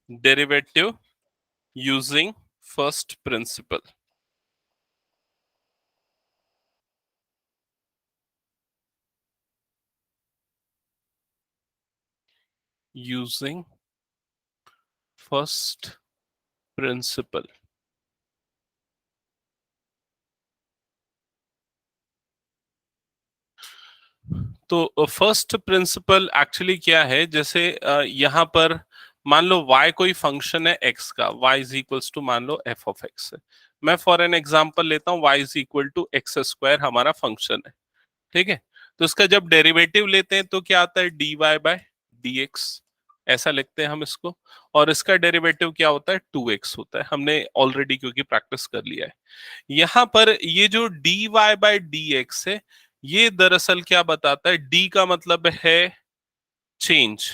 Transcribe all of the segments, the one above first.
derivative using first principle. Using first principle. तो first principle actually क्या है, जैसे यहाँ पर मान लो y कोई फंक्शन है x का, y इज इक्वल्स टू मान लो f ऑफ x है। मैं फॉर एन एग्जांपल लेता हूँ y is equal to X square हमारा फंक्शन है, ठीक है। तो इसका जब डेरिवेटिव लेते हैं तो क्या आता है, dy बाय dx, ऐसा लिखते हैं हम इसको। और इसका डेरिवेटिव क्या होता है, 2x होता है, हमने ऑलरेडी क्योंकि प्रैक्टिस कर लिया है। यहाँ पर ये जो dy बाय dx है, ये दरअसल क्या बताता है, d का मतलब है चेंज,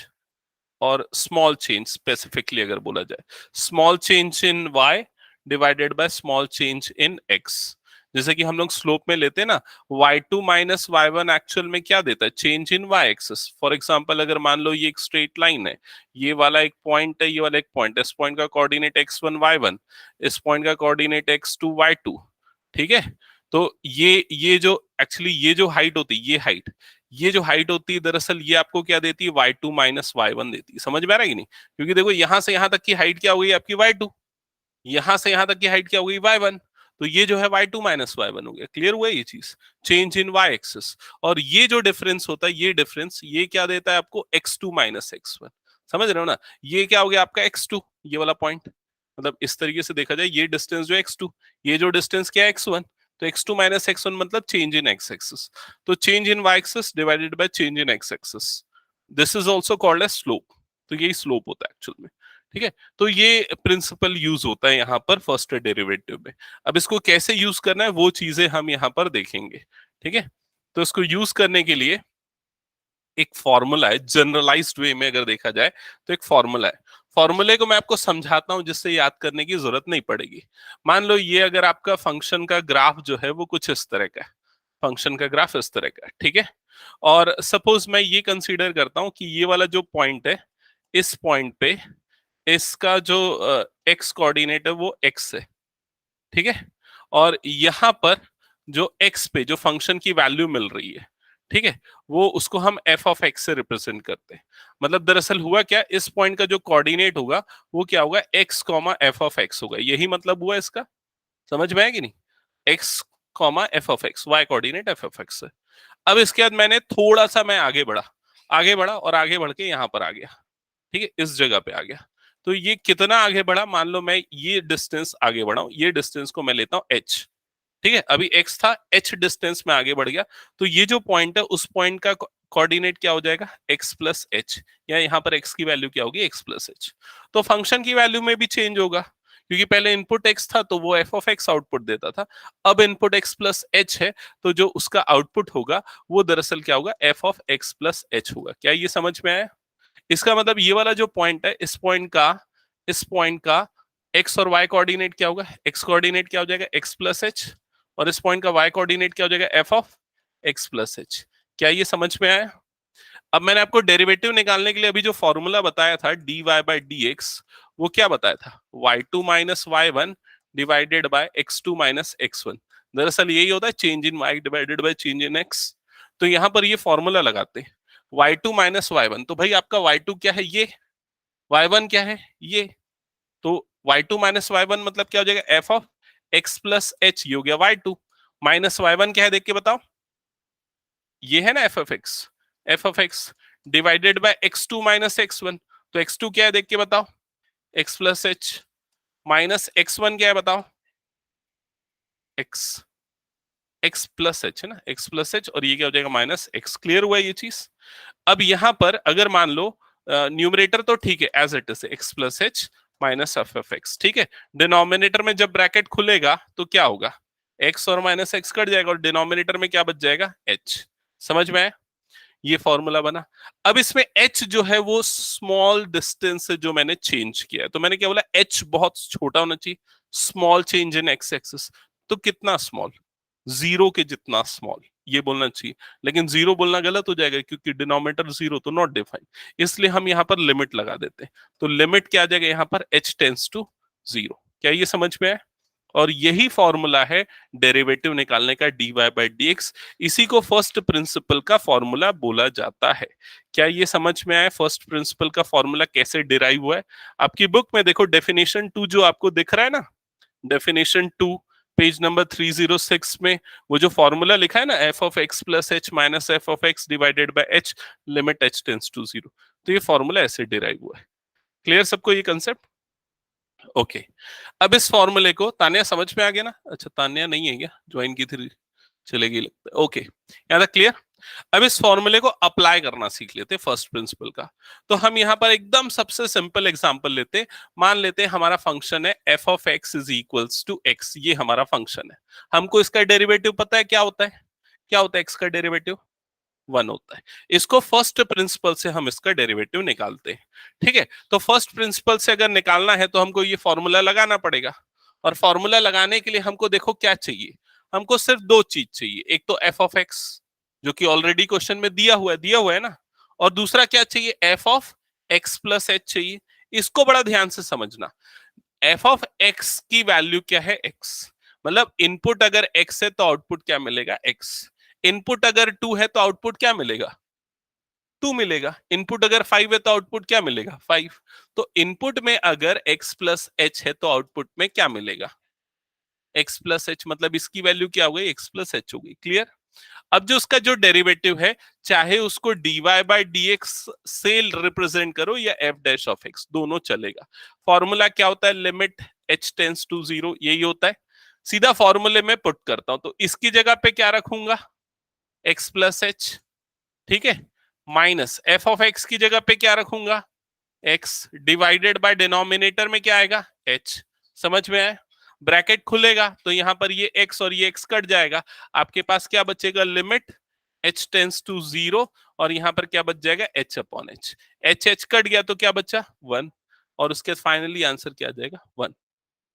और स्मॉल चेंज स्पेसिफिकली अगर बोला जाए, small change in y divided by small change in x। जैसे कि हम लोग स्लोप में लेते हैं ना, y2 माइनस y1 एक्चुअल में क्या देता है, change in y axis. For example अगर मान लो ये एक स्ट्रेट लाइन है, ये वाला एक पॉइंट है, ये वाला एक पॉइंट है, इस पॉइंट का कोऑर्डिनेट x1 y1, इस पॉइंट का कोऑर्डिनेट x2 y2, ठीक है। तो ये जो एक्चुअली ये जो हाइट होती है, ये जो हाइट होती है दरअसल ये आपको क्या देती है, y2 माइनस y1 देती है। समझ में आ रहा है कि नहीं? क्योंकि देखो यहां से यहां तक की हाइट क्या हो गई आपकी y2, यहां से यहां तक की हाइट क्या हो गई y1, तो ये जो है y2 माइनस y1 हो गया। क्लियर हुआ ये चीज, चेंज इन y एक्सिस। और ये जो डिफरेंस होता है, ये डिफरेंस ये क्या देता है आपको, x2 माइनस x1। समझ रहे हो ना? ये क्या हो गया आपका x2, ये वाला पॉइंट, मतलब इस तरीके से देखा जाए ये डिस्टेंस जो x2, ये जो डिस्टेंस क्या है x1, तो x2 माइनस x1 मतलब चेंज इन x एक्सिस। तो change in y axis divided by change in x axis, this is also called as slope. तो यही स्लोप होता है एक्चुअल में, ठीक है। तो ये प्रिंसिपल यूज होता है यहाँ पर फर्स्ट डेरिवेटिव में। अब इसको कैसे यूज करना है वो चीजें हम यहाँ पर देखेंगे, ठीक है। तो इसको यूज करने के लिए एक फॉर्मूला है, जनरलाइज्ड वे में अगर देखा जाए तो एक फॉर्मूला है। फॉर्मूले को मैं आपको समझाता हूं जिससे याद करने की जरूरत नहीं पड़ेगी। मान लो ये अगर आपका फंक्शन का ग्राफ जो है वो कुछ इस तरह का है, फंक्शन का ग्राफ इस तरह का है, ठीक है। और सपोज मैं ये कंसीडर करता हूं कि ये वाला जो पॉइंट है, इस पॉइंट पे इसका जो एक्स कोऑर्डिनेट है वो एक्स है, ठीक है। और यहां पर जो एक्स पे जो फंक्शन की वैल्यू मिल रही है, ठीक है, वो उसको हम एफ ऑफ एक्स से रिप्रेजेंट करते हैं। मतलब दरअसल हुआ क्या, इस पॉइंट का जो कोऑर्डिनेट होगा वो क्या होगा, x comma F of x होगा। यही मतलब हुआ इसका, समझ में आया कि नहीं? X comma F of X, Y coordinate F of X है। अब इसके बाद मैंने थोड़ा सा मैं आगे बढ़ा, आगे बढ़ा और आगे बढ़ के यहां पर आ गया, ठीक है, इस जगह पे आ गया। तो ये कितना आगे बढ़ा, मान लो मैं ये डिस्टेंस आगे बढ़ा हूं, ये डिस्टेंस को मैं लेता हूं h, ठीक है। अभी x था, h डिस्टेंस में आगे बढ़ गया, तो ये जो पॉइंट है उस पॉइंट का कोऑर्डिनेट क्या हो जाएगा, x प्लस एच, या यहाँ पर x की वैल्यू क्या होगी, x प्लस एच। तो फंक्शन की वैल्यू में भी चेंज होगा, क्योंकि पहले इनपुट x था तो वो f ऑफ x आउटपुट देता था, अब इनपुट x प्लस एच है तो जो उसका आउटपुट होगा वो दरअसल क्या होगा, f of x plus H होगा। क्या ये समझ में आया? इसका मतलब ये वाला जो पॉइंट है, इस पॉइंट का एक्स और वाई कोऑर्डिनेट क्या होगा, एक्स कोऑर्डिनेट क्या हो जाएगा, एक्स प्लस एच, और इस पॉइंट का वाई कोऑर्डिनेट क्या हो जाएगा, F of x plus H. क्या ये समझ में आया? अब मैंने आपको डेरिवेटिव निकालने के लिए अभी जो फॉर्मूला बताया था dy बाय dx, वो क्या बताया था, y2 minus y1 divided by x2 minus x1। दरअसल यही होता है change in y divided by change in x। तो यहाँ पर ये फॉर्मूला लगाते हैं, y2 माइनस y1, तो भाई आपका y2 क्या है, ये y1 क्या है, ये। तो y2 माइनस y1 मतलब क्या हो जाएगा, f of x plus H, ये हो गया y2। माइनस y1 क्या है देख के बताओ, ये है ना F of x divided bye x2 minus x1। तो x2 क्या है देख के बताओ, x plus H, minus x1 क्या है बताओ, x x प्लस एच है ना, x प्लस एच, और ये क्या हो जाएगा, माइनस x। क्लियर हुआ ये चीज? अब यहां पर अगर मान लो न्यूमरेटर तो ठीक है as it is, x plus H minus F F X, ठीक है। डिनोमिनेटर में जब ब्रैकेट खुलेगा तो क्या होगा, x और माइनस x कट जाएगा और डिनोमिनेटर में क्या बच जाएगा, h। समझ में आया? ये फॉर्मूला बना। अब इसमें h जो है वो स्मॉल डिस्टेंस से जो मैंने चेंज किया है, तो मैंने क्या बोला, h बहुत छोटा होना चाहिए, small change in x axis. तो कितना स्मॉल, जीरो के जितना स्मॉल, ये बोलना चाहिए, लेकिन जीरो बोलना गलत हो जाएगा क्योंकि डिनोमिनेटर जीरो तो नॉट डिफाइन, इसलिए हम यहाँ पर लिमिट लगा देते हैं। तो लिमिट क्या आ जाएगा यहाँ पर, h टेंस टू जीरो। क्या ये समझ में आया? और यही फॉर्मूला है डेरिवेटिव निकालने का, dy बाई dx। इसी को फर्स्ट प्रिंसिपल का फॉर्मूला बोला जाता है। क्या ये समझ में आया फर्स्ट प्रिंसिपल का फॉर्मूला कैसे डिराइव हुआ है? आपकी बुक में देखो डेफिनेशन 2 जो आपको दिख रहा है ना, डेफिनेशन 2 पेज नंबर 306 में वो जो फॉर्मूला लिखा है ना, F of x plus H minus F of x divided by H, limit H tends to zero. तो ये फॉर्मूला ऐसे डिराइव हुआ है। क्लियर सबको ये कंसेप्ट? ओके। अब इस फॉर्मूले को, तान्या समझ में आ गया ना? अच्छा तान्या नहीं है क्या, ज्वाइन की थी, चलेगी लगता है। ओके, यहाँ तक क्लियर। अब इस फॉर्मूले को अप्लाई करना सीख लेते फर्स्ट प्रिंसिपल का। तो हम यहाँ पर एकदम सबसे सिंपल एग्जांपल लेते, मान लेते हैं हमारा फंक्शन है F of x is equals to X, ये हमारा फंक्शन है। हमको इसका डेरिवेटिव पता है क्या होता है, क्या होता है एक्स का डेरिवेटिव, वन होता है। इसको फर्स्ट प्रिंसिपल से हम इसका डेरिवेटिव निकालते हैं। ठीक है, तो फर्स्ट प्रिंसिपल से अगर निकालना है तो हमको ये फॉर्मूला लगाना पड़ेगा, और फॉर्मूला लगाने के लिए हमको देखो क्या चाहिए, हमको सिर्फ दो चीज चाहिए, एक तो एफ ऑफ एक्स जो कि ऑलरेडी क्वेश्चन में दिया हुआ है ना, और दूसरा क्या चाहिए, F of x plus H चाहिए। इसको बड़ा ध्यान से समझना, एफ ऑफ एक्स की वैल्यू क्या है, एक्स, मतलब इनपुट अगर एक्स है तो आउटपुट क्या मिलेगा, एक्स। इनपुट अगर टू है तो आउटपुट क्या मिलेगा, टू मिलेगा। इनपुट अगर फाइव है तो आउटपुट क्या मिलेगा, फाइव। तो इनपुट में अगर एक्स प्लस एच है तो आउटपुट में क्या मिलेगा, एक्स प्लस एच, मतलब इसकी वैल्यू क्या हो गई, एक्स प्लस एच हो गई। क्लियर? अब जो उसका जो डेरिवेटिव है, चाहे उसको dy बाई dx से रिप्रेजेंट करो या f डैश ऑफ x, दोनों चलेगा। फॉर्मूला क्या होता है, limit h tends to zero, यही होता है। सीधा फॉर्मूले में पुट करता हूं, तो इसकी जगह पे क्या रखूंगा, x प्लस एच, ठीक है, माइनस एफ ऑफ एक्स की जगह पे क्या रखूंगा, x, डिवाइडेड बाय डिनोमिनेटर में क्या आएगा, h। समझ में आया? ब्रैकेट खुलेगा तो यहां पर ये x और ये x कट जाएगा, आपके पास क्या बचेगा, limit h tends to zero, और यहां पर क्या बच जाएगा, h upon h। h cut गया तो क्या बचा, वन, और उसके फाइनली आंसर क्या आ जाएगा, वन।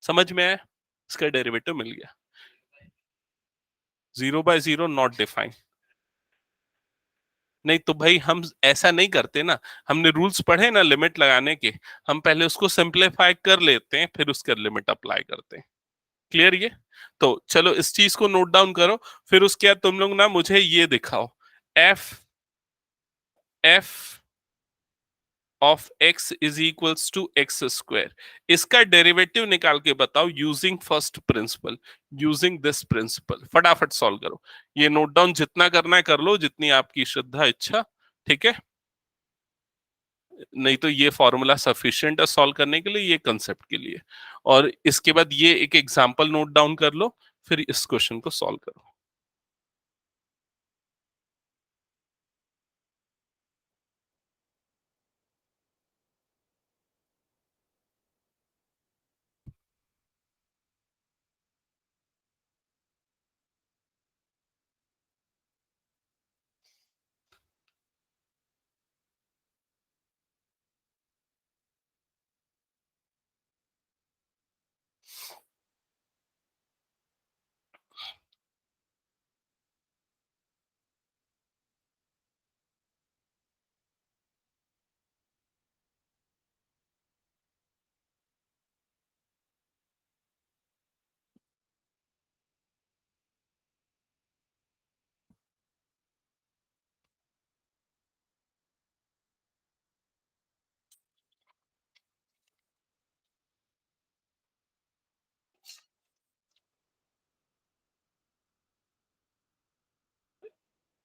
समझ में आया? इसका डेरिवेटिव मिल गया। Zero by zero not defined, नहीं तो भाई हम ऐसा नहीं करते ना, हमने रूल्स पढ़े ना लिमिट लगाने के, हम पहले उसको सिंप्लीफाई कर लेते हैं फिर उसके लिमिट अप्लाई करते हैं। क्लियर ये? तो चलो इस चीज को नोट डाउन करो, फिर उसके बाद तुम लोग ना मुझे ये दिखाओ, F F of x is equals to X square, इसका डेरिवेटिव निकाल के बताओ using first principle, using this principle. फटाफट सॉल्व करो, ये नोट डाउन जितना करना है कर लो, जितनी आपकी श्रद्धा इच्छा। ठीक है, नहीं तो ये फॉर्मूला सफिशिएंट है सॉल्व करने के लिए, ये कंसेप्ट के लिए। और इसके बाद ये एक एग्जांपल नोट डाउन कर लो, फिर इस क्वेश्चन को सॉल्व करो।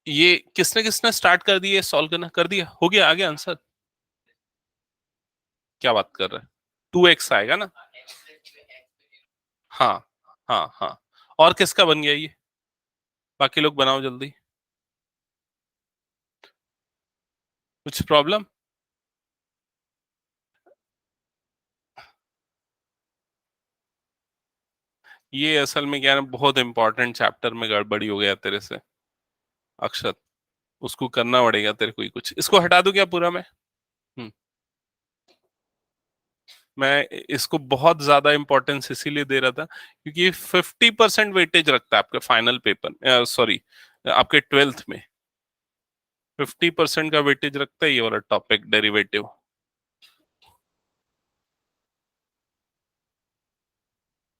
ये किसने किसने स्टार्ट कर दिया सॉल्व करना, कर दिया, हो गया, आ गया आंसर? क्या बात कर रहे हैं, 2x आएगा ना? हाँ हाँ हाँ। और किसका बन गया ये, बाकी लोग बनाओ जल्दी। कुछ प्रॉब्लम? ये असल में क्या है ना, बहुत इंपॉर्टेंट चैप्टर में गड़बड़ी हो गया तेरे से अक्षत, उसको करना पड़ेगा तेरे को ही कुछ। इसको हटा दूं क्या पूरा मैं? हम्म, मैं इसको बहुत ज्यादा इंपॉर्टेंस इसीलिए दे रहा था क्योंकि 50% वेटेज रखता है आपके फाइनल पेपर, सॉरी आपके 12th में 50% का वेटेज रखता है ये वाला टॉपिक, डेरिवेटिव।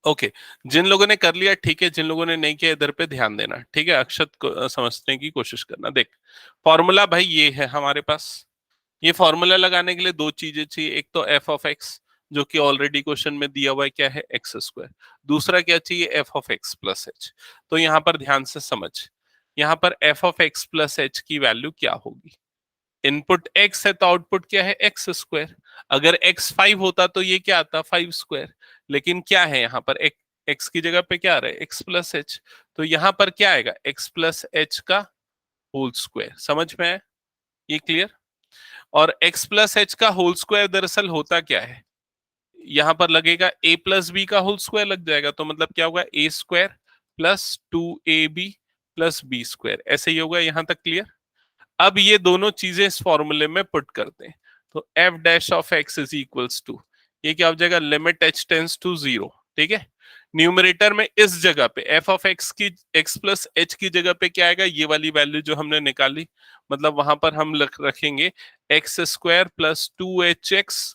ओके, जिन लोगों ने कर लिया ठीक है, जिन लोगों ने नहीं किया इधर पे ध्यान देना, ठीक है। अक्षत को समझने की कोशिश करना। देख, फॉर्मूला भाई ये है हमारे पास। ये फॉर्मूला लगाने के लिए दो चीजें चाहिए, एक तो एफ ऑफ एक्स, जो कि ऑलरेडी क्वेश्चन में दिया हुआ है, क्या है, एक्स स्क्वायर। दूसरा क्या चाहिए, F of x plus H. तो यहाँ पर ध्यान से समझ, यहाँ पर F of x plus h की वैल्यू क्या होगी। इनपुट एक्स है तो आउटपुट क्या है, एक्स स्क्वायर। अगर एक्स 5 होता तो ये क्या आता, 5 स्क्वायर। लेकिन क्या है यहाँ पर, एक्स की जगह पे क्या आ रहा है, एक्स प्लस एच। तो यहाँ पर क्या आएगा, एक्स प्लस एच का होल स्क्वायर। समझ में है ये, क्लियर। और एक्स प्लस एच का होल स्क्वायर दरअसल होता क्या है, यहां पर लगेगा ए प्लस बी का होल स्क्वायर लग जाएगा, तो मतलब क्या होगा, a square plus 2ab plus b square, ऐसे ही होगा। यहां तक क्लियर। अब ये दोनों चीजें इस फॉर्मूले में पुट करते हैं, तो F dash of x is equals to, ये क्या हो जाएगा, लिमिट एच टेंस टू 0। ठीक है, न्यूमरेटर में इस जगह पे एफ ऑफ एक्स की, एक्स प्लस एच की जगह पे क्या आएगा, ये वाली वैल्यू जो हमने निकाली, मतलब वहां पर हम रखेंगे x square plus 2hx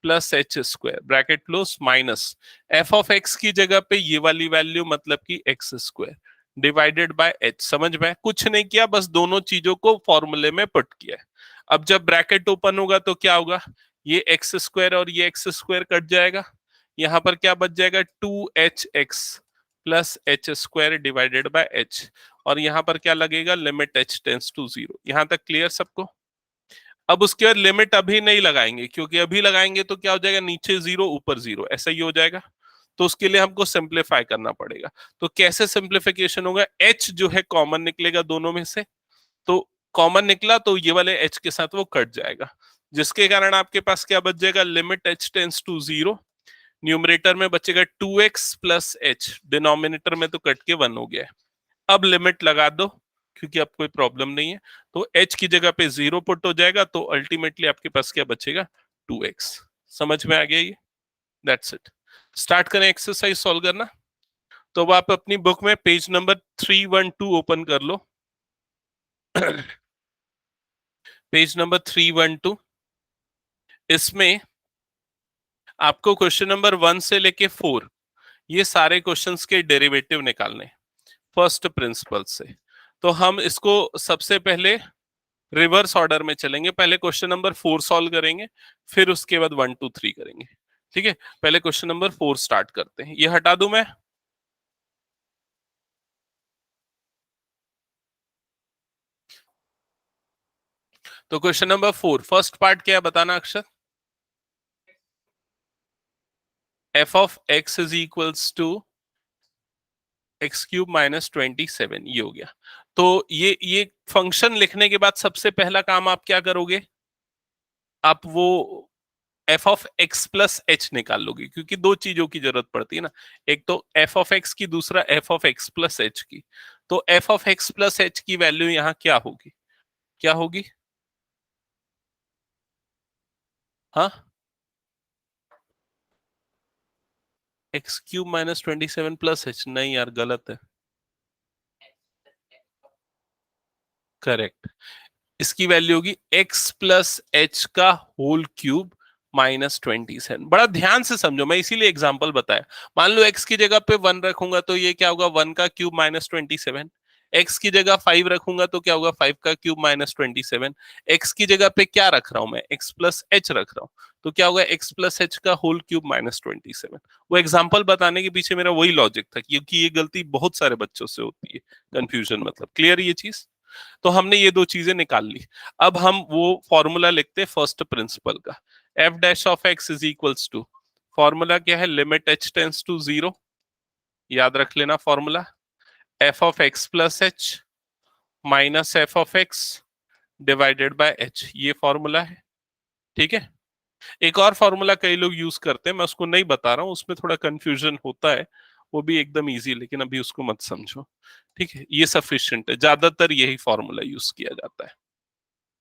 plus h square, bracket close, minus F of x की जगह पे ये वाली वैल्यू, मतलब कि x square divided by H. समझ में, कुछ नहीं किया, बस दोनों चीजों को फॉर्मूले में पुट किया। अब जब ब्रैकेट ओपन होगा तो क्या होगा, ये एक्स स्क्वायर और ये एक्स स्क्वायर कट जाएगा, यहां पर क्या बच जाएगा, 2hx plus h square divided by H. और यहां पर क्या लगेगा, लिमिट एच टेंस टू 0। यहां तक क्लियर सबको। अब उसके बाद लिमिट अभी नहीं लगाएंगे, क्योंकि अभी लगाएंगे तो क्या हो जाएगा, नीचे 0 ऊपर 0, ऐसा ही हो जाएगा। तो उसके लिए हमको सिंप्लीफाई करना पड़ेगा। तो कैसे सिंप्लीफिकेशन होगा, h जो है कॉमन निकलेगा दोनों में से, तो कॉमन निकला तो ये वाले h के साथ वो कट जाएगा, जिसके कारण आपके पास क्या बच जाएगा, limit h tends to 0। Numerator में बचेगा 2x प्लस एच, डिनोमिनेटर में तो कट के 1 हो गया है। अब लिमिट लगा दो, क्योंकि अब कोई प्रॉब्लम नहीं है, तो h की जगह पे 0 पुट हो जाएगा, तो अल्टीमेटली आपके पास क्या बचेगा, 2x। समझ में आ गया ये, दैट्स इट। स्टार्ट करें एक्सरसाइज सॉल्व करना। तो अब आप अपनी बुक में पेज नंबर 312 ओपन कर लो। पेज नंबर 312, इसमें आपको क्वेश्चन नंबर 1 से लेके 4, ये सारे क्वेश्चंस के डेरिवेटिव निकालने फर्स्ट प्रिंसिपल से। तो हम इसको सबसे पहले रिवर्स ऑर्डर में चलेंगे, पहले क्वेश्चन नंबर 4 सॉल्व करेंगे, फिर उसके बाद 1 2 3 करेंगे। ठीक है, पहले क्वेश्चन नंबर 4 स्टार्ट करते हैं। ये हटा दूं मैं, तो क्वेश्चन नंबर 4 फर्स्ट पार्ट क्या है बताना अक्षर, F of x is equals to X cube minus 27, ये हो गया। तो ये फंक्शन लिखने के बाद सबसे पहला काम आप क्या करोगे, आप वो F of x plus H निकाल लोगे, क्योंकि दो चीजों की जरूरत पड़ती है ना, एक तो एफ ऑफ एक्स की, दूसरा F of x plus h की। तो f of x plus h की वैल्यू यहाँ क्या होगी, क्या होगी, हाँ, x cube minus 27 plus H, नहीं यार गलत है, करेक्ट। इसकी वैल्यू होगी एक्स प्लस एच का होल क्यूब माइनस 27। बड़ा ध्यान से समझो, मैं इसीलिए एग्जांपल बताया। मान लो एक्स की जगह पे 1 रखूंगा तो ये क्या होगा, 1 का क्यूब माइनस 27। एक्स की जगह 5 रखूंगा तो क्या होगा, 5 का क्यूब माइनस 27। एक्स की जगह पे क्या रख रहा हूं मैं, एक्स प्लस एच रख रहा हूं, तो क्या होगा, एक्स प्लस एच का होल क्यूब माइनस 27। वो एग्जाम्पल बताने के पीछे मेरा वही लॉजिक था, क्योंकि ये गलती बहुत सारे बच्चों से होती है, कंफ्यूजन, मतलब क्लियर ये चीज। तो हमने ये दो चीजें निकाल ली। अब हम वो फॉर्मूला लिखते हैं फर्स्ट प्रिंसिपल का, F dash of x is equals to, formula क्या है, लिमिट एच टेंस टू 0, याद रख लेना formula, F of x plus H minus F of x divided by h, ये फॉर्मूला है। ठीक है, एक और फॉर्मूला कई लोग यूज करते हैं, मैं उसको नहीं बता रहा हूं, उसमें थोड़ा कंफ्यूजन होता है, वो भी एकदम इजी, लेकिन अभी उसको मत समझो। ठीक है, ये सफिशिएंट है, ज्यादातर यही फॉर्मूला यूज किया जाता है।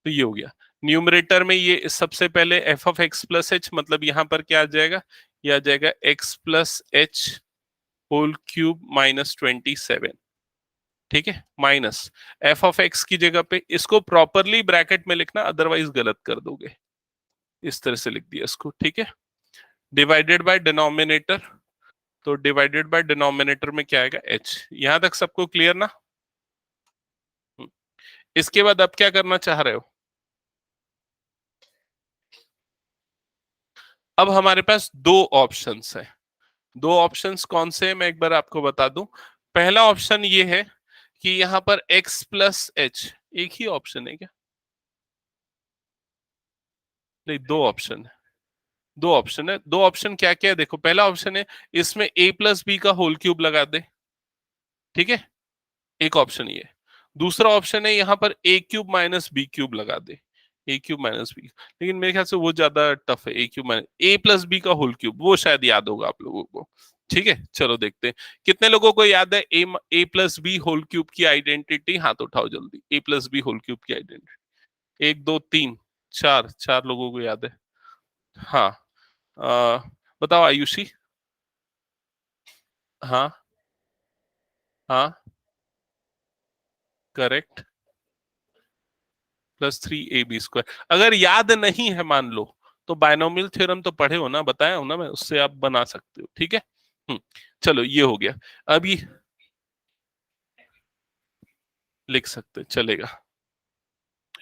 तो ये हो गया। न्यूमरेटर में ये सबसे पहले F of x plus H, मतलब यहां पर क्या आ जाएगा, ये आ जाएगा X plus H whole cube minus 27। ठीक है, माइनस एफ ऑफ एक्स की जगह पे इसको प्रॉपरली ब्रैकेट में लिखना, अदरवाइज गलत कर दोगे। इस तरह से लिख दिया इसको, ठीक है। डिवाइडेड बाय डिनोमिनेटर, तो डिवाइडेड बाय डिनोमिनेटर में क्या आएगा, एच। यहां तक सबको क्लियर ना? इसके बाद अब क्या करना चाह रहे हो? अब हमारे पास दो ऑप्शंस है। दो ऑप्शंस कौन से हैं मैं एक बार आपको बता दूं। पहला ऑप्शन ये है कि यहां पर x प्लस एच, एक ही ऑप्शन है क्या? नहीं, दो ऑप्शन है। दो ऑप्शन है, दो ऑप्शन क्या क्या है देखो। पहला ऑप्शन है इसमें a प्लस बी का होल क्यूब लगा दे, ठीक है, एक ऑप्शन ये। दूसरा ऑप्शन है यहाँ पर ए क्यूब माइनस बी क्यूब लगा दे, ए क्यूब माइनस बी। लेकिन मेरे ख्याल से वो ज्यादा टफ है, ए क्यूब माइनस ए प्लस बी का होल क्यूब, वो शायद याद होगा आप लोगों को। ठीक है, चलो देखते हैं कितने लोगों को याद है ए प्लस बी होल क्यूब की आइडेंटिटी। हाथ उठाओ जल्दी, ए प्लस बी होल क्यूब की आइडेंटिटी। एक दो तीन चार, चार लोगों को याद है। हाँ, आ, बताओ आयुषी। हाँ हाँ, करेक्ट, +3ab²। अगर याद नहीं है मान लो, तो बायनोमियल थ्योरम तो पढ़े हो ना, बताया हो ना मैं, उससे आप बना सकते हो, ठीक है। चलो ये हो गया। अब ये लिख सकते, चलेगा,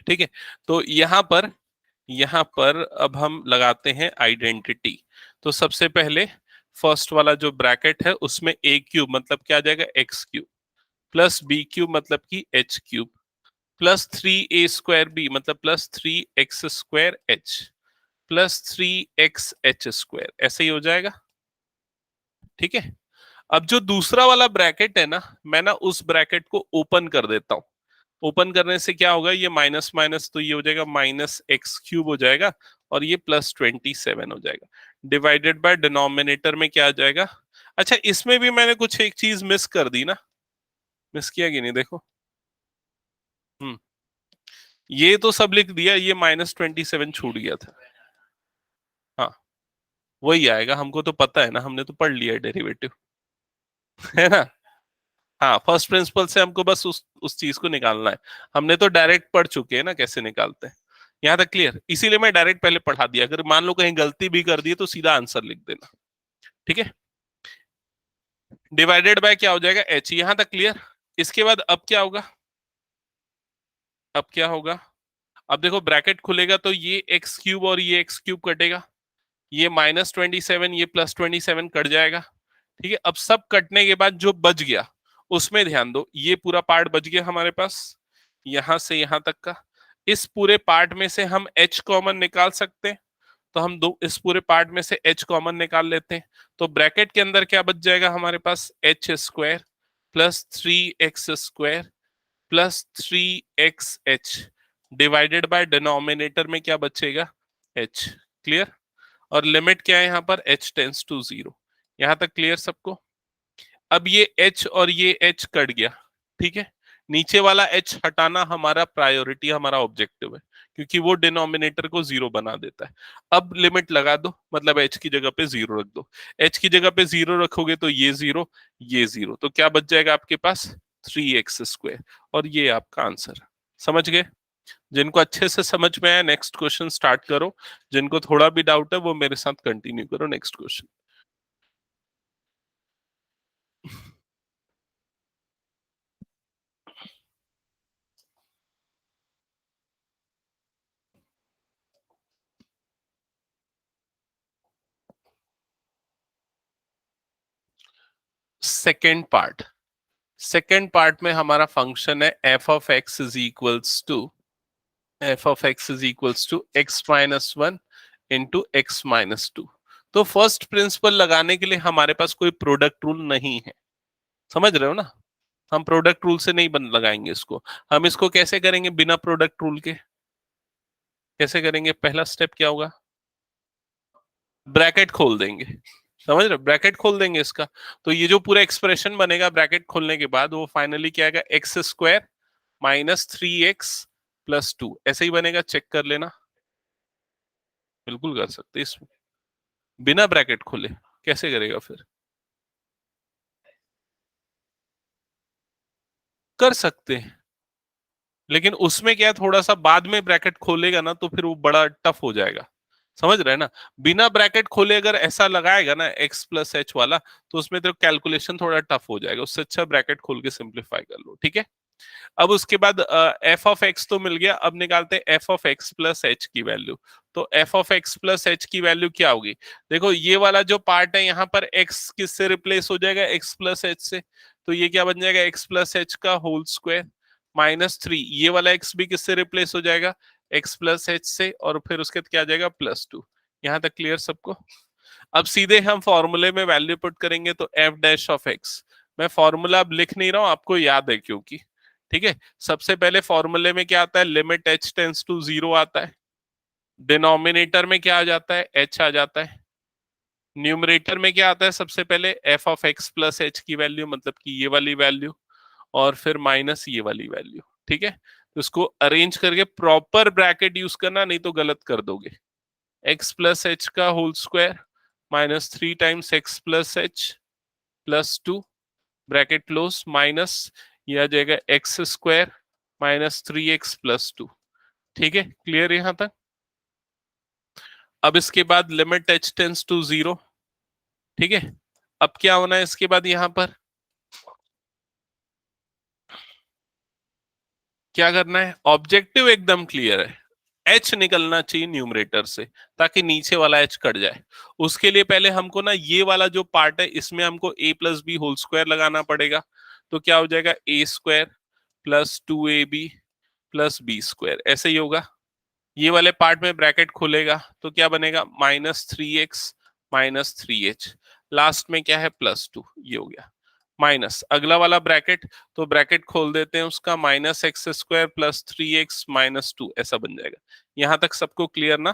ठीक है। तो यहां पर अब हम लगाते हैं आइडेंटिटी। तो सबसे पहले फर्स्ट वाला जो ब्रैकेट है उसमें ए क्यूब मतलब क्या आ जाएगा, X cube, plus B cube मतलब की एच क्यूब, +3a²b मतलब +3x²h, +3xh², ऐसे ही हो जाएगा, ठीक है। अब जो दूसरा वाला ब्रैकेट है ना, मैं ना उस ब्रैकेट को ओपन कर देता हूं। ओपन करने से क्या होगा, ये माइनस माइनस तो ये हो जाएगा -x³ हो जाएगा, और ये +27 हो जाएगा। डिवाइडेड बाय डिनोमिनेटर में क्या आ जाएगा। अच्छा, इसमें भी मैंने कुछ एक चीज मिस कर दी ना, मिस किया कि नहीं देखो। हम्म, ये तो सब लिख दिया, ये -27 छूट गया था। हाँ, वही आएगा, हमको तो पता है ना, हमने तो पढ़ लिया डेरिवेटिव, है ना। हाँ, फर्स्ट प्रिंसिपल से हमको बस उस चीज को निकालना है। हमने तो डायरेक्ट पढ़ चुके हैं ना कैसे निकालते हैं। यहाँ तक क्लियर, इसीलिए मैं डायरेक्ट पहले पढ़ा दिया, अगर मान लो कहीं गलती भी कर दी तो सीधा आंसर लिख देना, ठीक है। डिवाइडेड बाय क्या हो जाएगा, एच, यहां तक क्लियर। इसके बाद अब क्या होगा, अब क्या होगा, अब देखो ब्रैकेट खुलेगा तो ये एक्स क्यूब और ये एक्स क्यूब कटेगा, ये -27, ये +27 कट जाएगा, ठीक है। अब सब कटने के बाद जो बच गया उसमें ध्यान दो, ये पूरा पार्ट बच गया हमारे पास, यहां से यहां तक का। इस पूरे पार्ट में से हम h कॉमन निकाल सकते हैं, तो हम दो इस पूरे पार्ट में से h कॉमन निकाल लेते हैं। तो ब्रैकेट के अंदर क्या बच जाएगा हमारे पास, h² +3x² +3xh, divided by denominator में क्या बचेगा, h। क्लियर। और लिमिट क्या है यहाँ पर, h टेंस टू 0। यहां तक क्लियर सबको। अब ये h और ये h कट गया, ठीक है। नीचे वाला h हटाना हमारा प्रायोरिटी, हमारा ऑब्जेक्टिव है, क्योंकि वो डिनोमिनेटर को 0 बना देता है। अब लिमिट लगा दो, मतलब h की जगह पे 0 रख दो। h की जगह पे 0 रखोगे तो ये 0, ये 0, तो क्या बच जाएगा आपके पास, 3x²। और ये आपका आंसर, समझ गए। जिनको अच्छे से समझ में आया नेक्स्ट क्वेश्चन स्टार्ट करो, जिनको थोड़ा भी डाउट है वो मेरे साथ कंटिन्यू करो। Next question. Second part, second part में हमारा फंक्शन है f(x) = x-1 इंटू x-2। तो फर्स्ट प्रिंसिपल लगाने के लिए हमारे पास कोई प्रोडक्ट रूल नहीं है, समझ रहे हो ना। हम प्रोडक्ट रूल से नहीं बन लगाएंगे इसको। हम इसको कैसे करेंगे बिना प्रोडक्ट रूल के, कैसे करेंगे, पहला स्टेप क्या होगा, ब्रैकेट खोल देंगे, समझ रहे, ब्रैकेट खोल देंगे इसका। तो ये जो पूरा एक्सप्रेशन बनेगा ब्रैकेट खोलने के बाद, वो फाइनली क्या आएगा, x² -3x+2, ऐसे ही बनेगा, चेक कर लेना। बिल्कुल कर सकते इसमें, बिना ब्रैकेट खोले कैसे करेगा फिर। कर सकते हैं, लेकिन उसमें क्या है, थोड़ा सा बाद में ब्रैकेट खोलेगा ना तो फिर वो बड़ा टफ हो जाएगा। समझ रहे हैं ना? बिना ब्रैकेट खोले अगर ऐसा लगाएगा ना एक्स प्लस एच वाला, तो उसमें तो कैलकुलेशन थोड़ा टफ हो जाएगा। उससे अच्छा ब्रैकेट खोल के सिंप्लीफाई कर लो, ठीक है। अब उसके बाद एफ ऑफ एक्स तो मिल गया, अब निकालते हैं F of x plus h की वैल्यू। तो f of x plus h की वैल्यू क्या होगी? देखो ये वाला जो पार्ट है यहाँ पर एक्स किससे रिप्लेस हो जाएगा? एक्स प्लस एच से। तो ये क्या बन जाएगा? एक्स प्लस एच का होल स्क्वायर माइनस थ्री। ये वाला एक्स भी किससे रिप्लेस हो जाएगा? एक्स प्लस एच से, और फिर उसके बाद क्या आ जाएगा? Plus two. यहाँ तक क्लियर सबको? अब सीधे हम फॉर्मूले में वैल्यू पुट करेंगे, तो एफ डैश ऑफ एक्स। मैं फॉर्मूला अब लिख नहीं रहा हूं, आपको याद है क्योंकि, ठीक है। सबसे पहले फॉर्मूले में क्या आता है? Limit H tends to zero आता है। डिनोमिनेटर में क्या आ जाता है? एच आ जाता है। न्यूमरेटर में क्या आता है? सबसे पहले F of x plus h की वैल्यू, मतलब कि ये वाली वैल्यू, और फिर माइनस ये वाली वैल्यू, ठीक है। तो इसको अरेंज करके प्रॉपर ब्रैकेट यूज करना, नहीं तो गलत कर दोगे। एक्स प्लस एच का whole square minus three times x plus h plus two, bracket close, minus ये आ जाएगा x square minus three x plus two. ठीक है, क्लियर यहां तक? अब इसके बाद limit H tends to zero, ठीक है। अब क्या होना है इसके बाद? यहां पर क्या करना है? ऑब्जेक्टिव एकदम क्लियर है, एच निकलना चाहिए न्यूमरेटर से, ताकि नीचे वाला एच कट जाए। उसके लिए पहले हमको ना ये वाला जो पार्ट है, इसमें हमको a plus b whole square लगाना पड़ेगा। तो क्या हो जाएगा? A square plus two a b plus b square, ऐसे ही होगा। ये वाले पार्ट में ब्रैकेट खुलेगा तो क्या बनेगा? Minus three x minus three H, last में क्या है? प्लस टू, ये हो गया। माइनस अगला वाला ब्रैकेट, तो ब्रैकेट खोल देते हैं उसका, minus x square plus three x minus two, ऐसा बन जाएगा। यहां तक सबको क्लियर ना?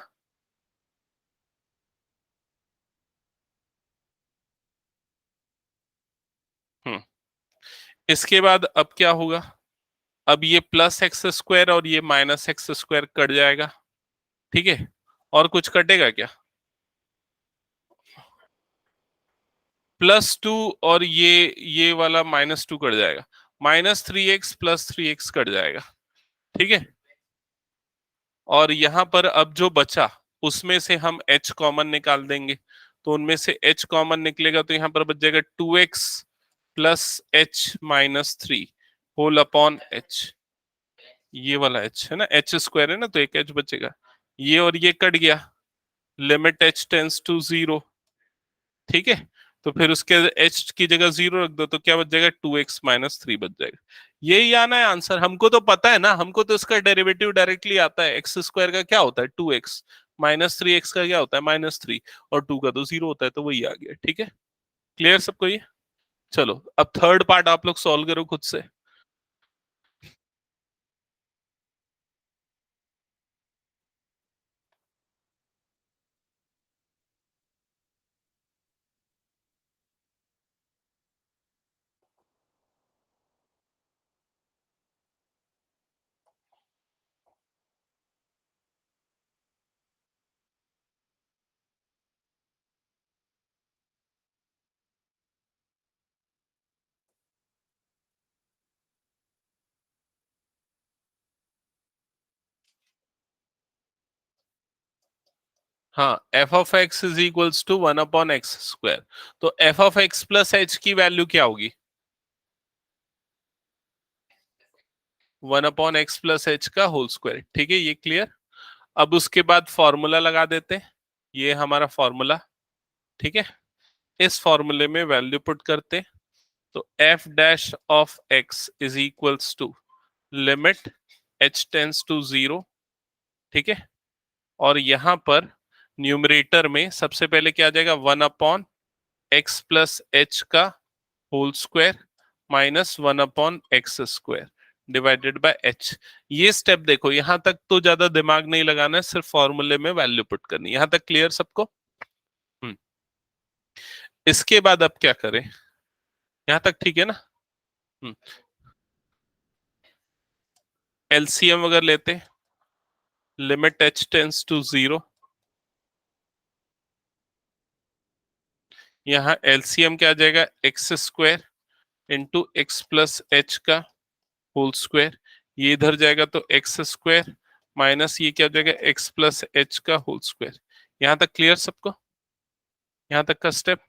हम्म। इसके बाद अब क्या होगा? अब ये प्लस एक्स स्क्वायर और ये माइनस एक्स स्क्वायर कट जाएगा, ठीक है। और कुछ कटेगा क्या? प्लस टू, और ये वाला माइनस टू कट जाएगा। Minus three x plus three x cut जाएगा, ठीक है। और यहां पर अब जो बचा, उसमें से हम h कॉमन निकाल देंगे। तो उनमें से h कॉमन निकलेगा तो यहां पर बच जाएगा two x plus H minus three whole upon h. ये वाला h है ना, एच स्क्वायर है ना, तो एक h बचेगा। ये और ये कट गया, limit h tends to zero, ठीक है। तो फिर उसके h की जगह जीरो रख दो, तो क्या बच जाएगा? टू एक्स माइनस थ्री बच जाएगा। यही आना है आंसर। हमको तो पता है ना, हमको तो इसका डेरिवेटिव डायरेक्टली आता है। एक्स स्क्वायर का क्या होता है? Two x, minus three x का क्या होता है? माइनस थ्री, और टू का तो जीरो होता है, तो वही आ गया, ठीक है। क्लियर सबको ये? चलो अब थर्ड पार्ट आप लोग सॉल्व करो खुद से। हाँ, f of x is equals to one upon x square. तो f of x plus h की वैल्यू क्या होगी? One upon x plus h का होल स्क्वायर, ठीक है, ये क्लियर। अब उसके बाद फॉर्मूला लगा देते हैं, ये हमारा फॉर्मूला, ठीक है। इस फॉर्मूले में वैल्यू पुट करते, तो F dash of x is equals to limit H tends to zero, ठीक है। और यहां पर न्यूमरेटर में सबसे पहले क्या आ जाएगा? One upon x plus h का whole square minus one upon x square divided by h. ये स्टेप देखो, यहां तक तो ज्यादा दिमाग नहीं लगाना है, सिर्फ फॉर्मूले में वैल्यू पुट करनी है। यहां तक क्लियर सबको? हम्म। इसके बाद अब क्या करें? यहां तक ठीक है ना? हम्म। एलसीएम अगर लेते, limit H tends to zero, यहाँ एलसीएम क्या आ जाएगा? X square into x plus h का होल स्क्वायर, ये इधर जाएगा तो एक्स स्क्वायर माइनस ये क्या हो जाएगा एक्स प्लस एच का होल स्क्वायर। यहां तक क्लियर सबको, यहां तक का स्टेप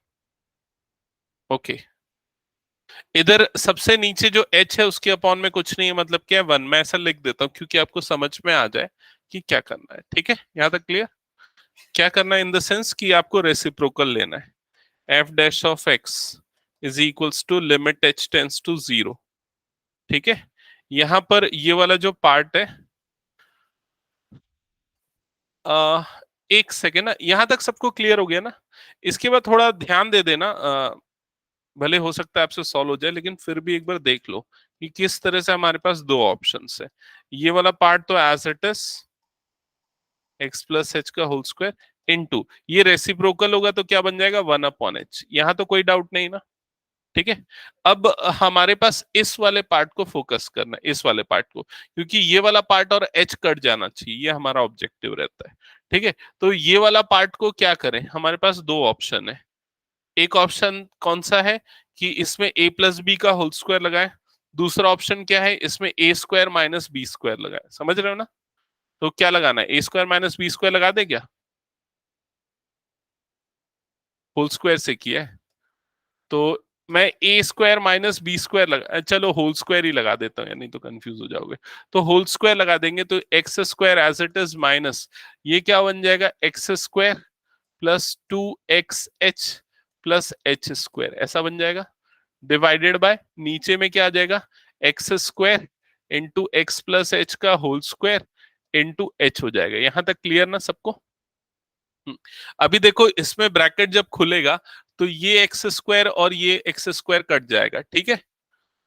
ओके। इधर सबसे नीचे जो h है उसके अपॉन में कुछ नहीं है, मतलब क्या है 1, मैं ऐसा लिख देता हूँ क्योंकि आपको समझ में आ जाए कि क्या करना है। ठीक है, यहां तक क्लियर। क्या करना है इन द सेंस कि आपको रेसिप्रोकल लेना है, f dash of x is equals to limit h tends to 0। ठीक है, यहां पर ये वाला जो पार्ट है आ, एक सेकेंड ना, यहां तक सबको क्लियर हो गया ना। इसके बाद थोड़ा ध्यान दे देना, भले हो सकता है आपसे सॉल्व हो जाए लेकिन फिर भी एक बार देख लो कि किस तरह से हमारे पास दो ऑप्शंस है। ये वाला पार्ट तो as it is x plus h का होल स्क्वायर इनटू ये रेसिप्रोकल होगा तो क्या बन जाएगा 1/h, यहां तो कोई डाउट नहीं ना। ठीक है, अब हमारे पास इस वाले पार्ट को फोकस करना है, इस वाले पार्ट को, क्योंकि ये वाला पार्ट और एच कट जाना चाहिए, ये हमारा ऑब्जेक्टिव रहता है। ठीक है, तो ये वाला पार्ट को क्या करें, हमारे पास दो ऑप्शन है। एक ऑप्शन कौन सा है कि इसमें a प्लस बी का होल स्क्वायर लगाए, दूसरा ऑप्शन क्या है इसमें ए स्क्वायर माइनस बी स्क्वायर लगाए। समझ रहे हो ना, तो क्या लगाना है, ए स्क्वायर माइनस बी स्क्वायर लगा दे क्या, होल स्क्वायर से किया है तो मैं ए स्क्वायर माइनस बी स्क्वायर लगा, चलो होल स्क्वायर ही लगा देता हूँ, नहीं तो कंफ्यूज हो जाओगे। तो होल स्क्वायर लगा देंगे तो x square as it is minus ये क्या बन जाएगा x square plus 2xh plus h square, ऐसा बन जाएगा। डिवाइडेड बाय नीचे में क्या आ जाएगा x square into x plus h का होल स्क्वायर इंटू एच हो जाएगा। यहां तक क्लियर ना सबको। अभी देखो इसमें ब्रैकेट जब खुलेगा तो ये एक्स स्क्वायर और ये एक्स स्क्वायर कट जाएगा। ठीक है,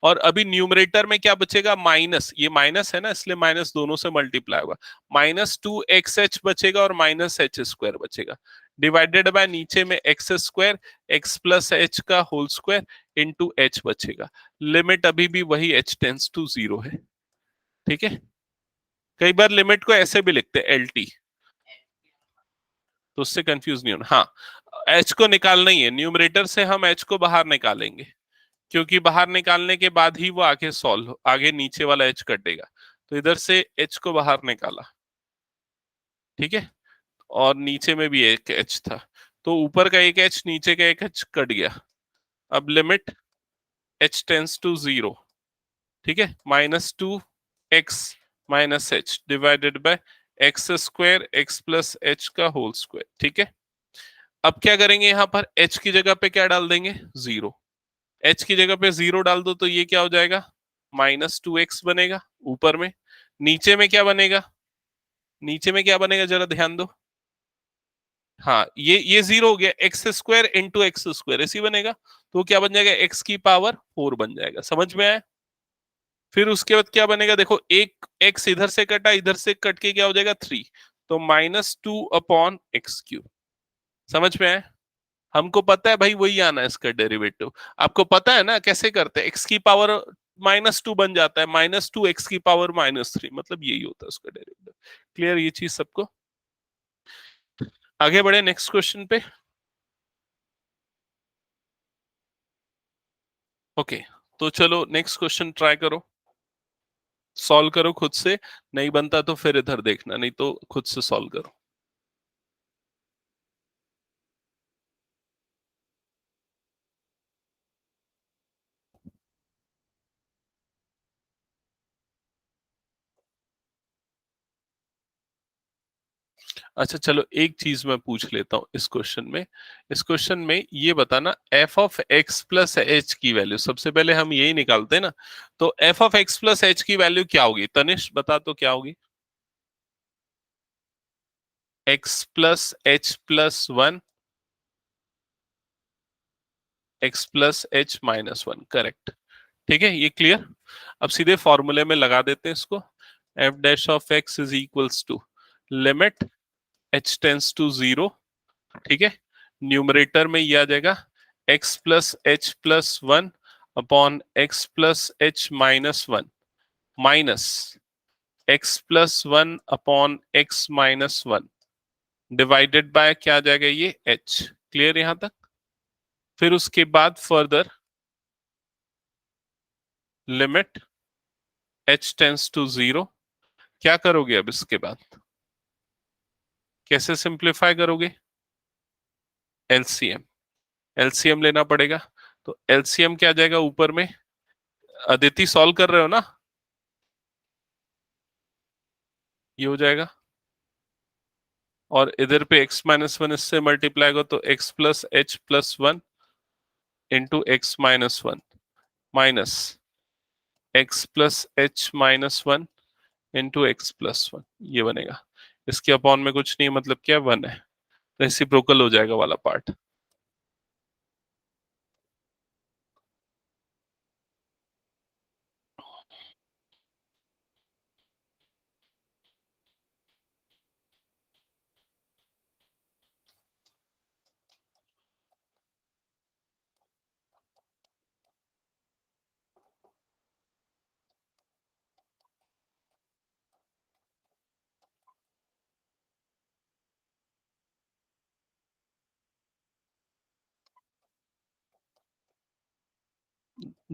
और अभी न्यूमरेटर में क्या बचेगा माइनस, ये माइनस है ना इसलिए माइनस दोनों से मल्टीप्लाई होगा, -2xh बचेगा और माइनस एच स्क्वायर बचेगा। डिवाइडेड बाय नीचे में x square x plus h का होल स्क्वायर इंटू एच बचेगा। लिमिट अभी भी वही h टेंस टू 0 है। ठीक है, कई बार लिमिट को ऐसे भी लिखते हैं LT, तो उससे कंफ्यूज नहीं होना। हाँ, एच को निकालना ही है, न्यूमरेटर से हम एच को बाहर निकालेंगे क्योंकि बाहर निकालने के बाद ही वो आगे सॉल्व, आगे नीचे वाला एच कटेगा। तो इधर से एच को बाहर निकाला। ठीक है, और नीचे में भी एक एच था, तो ऊपर का एक एच नीचे का एक एच कट गया। अब लिमिट एच टेंस टू 0। ठीक है, -2x minus H divided by x square x plus h का होल स्क्वायर। ठीक है, अब क्या करेंगे यहाँ पर h की जगह पे क्या डाल देंगे 0। h की जगह पे 0 डाल दो तो ये क्या हो जाएगा -2x बनेगा ऊपर में। नीचे में क्या बनेगा, नीचे में क्या बनेगा जरा ध्यान दो। हाँ, ये 0 हो गया, x square into x square ऐसी बनेगा, तो क्या बन जाएगा x की पावर 4 बन जाएगा। समझ में आया। फिर उसके बाद क्या बनेगा देखो, एक x इधर से कटा, इधर से कट के क्या हो जाएगा 3, तो -2/x3। समझ में आया। हमको पता है भाई वही आना है इसका डेरिवेटिव, आपको पता है ना कैसे करते हैं, एक्स की पावर -2 बन जाता है, -2 एक्स की पावर -3, मतलब यही होता है उसका डेरिवेटिव। क्लियर ये चीज सबको। आगे बढ़े नेक्स्ट क्वेश्चन पे। ओके, तो चलो नेक्स्ट क्वेश्चन ट्राई करो, सॉल्व करो खुद से, नहीं बनता तो फिर इधर देखना, नहीं तो खुद से सॉल्व करो। अच्छा चलो एक चीज मैं पूछ लेता हूँ इस क्वेश्चन में, इस क्वेश्चन में ये बताना F of x plus h की वैल्यू, सबसे पहले हम यही निकालते हैं ना, तो f of x plus h की वैल्यू क्या होगी, तनिष बता तो क्या होगी। X plus h plus one, x plus H minus one, correct. ठीक है, ये क्लियर। अब सीधे फॉर्मूले में लगा देते हैं इसको, f dash of x is equals to limit H tends to 0। ठीक है, न्यूमरेटर में ये आ जाएगा x plus h plus one upon x plus H minus one minus x plus one upon x minus one divided by क्या आ जाएगा ये h। क्लियर यहां तक। फिर उसके बाद further limit h tends to 0, क्या करोगे अब इसके बाद? कैसे सिंप्लीफाई करोगे? एलसीएम, एलसीएम लेना पड़ेगा। तो एलसीएम क्या आ जाएगा ऊपर में? अदिति सॉल्व कर रहे हो ना? ये हो जाएगा, और इधर पे x माइनस वन इससे मल्टीप्लाई हो तो x plus h plus one into x minus one minus x plus H minus one into x plus one, ये बनेगा। इसके अपॉन में कुछ नहीं, मतलब क्या, वन है, रेसिप्रोकल हो जाएगा वाला पार्ट।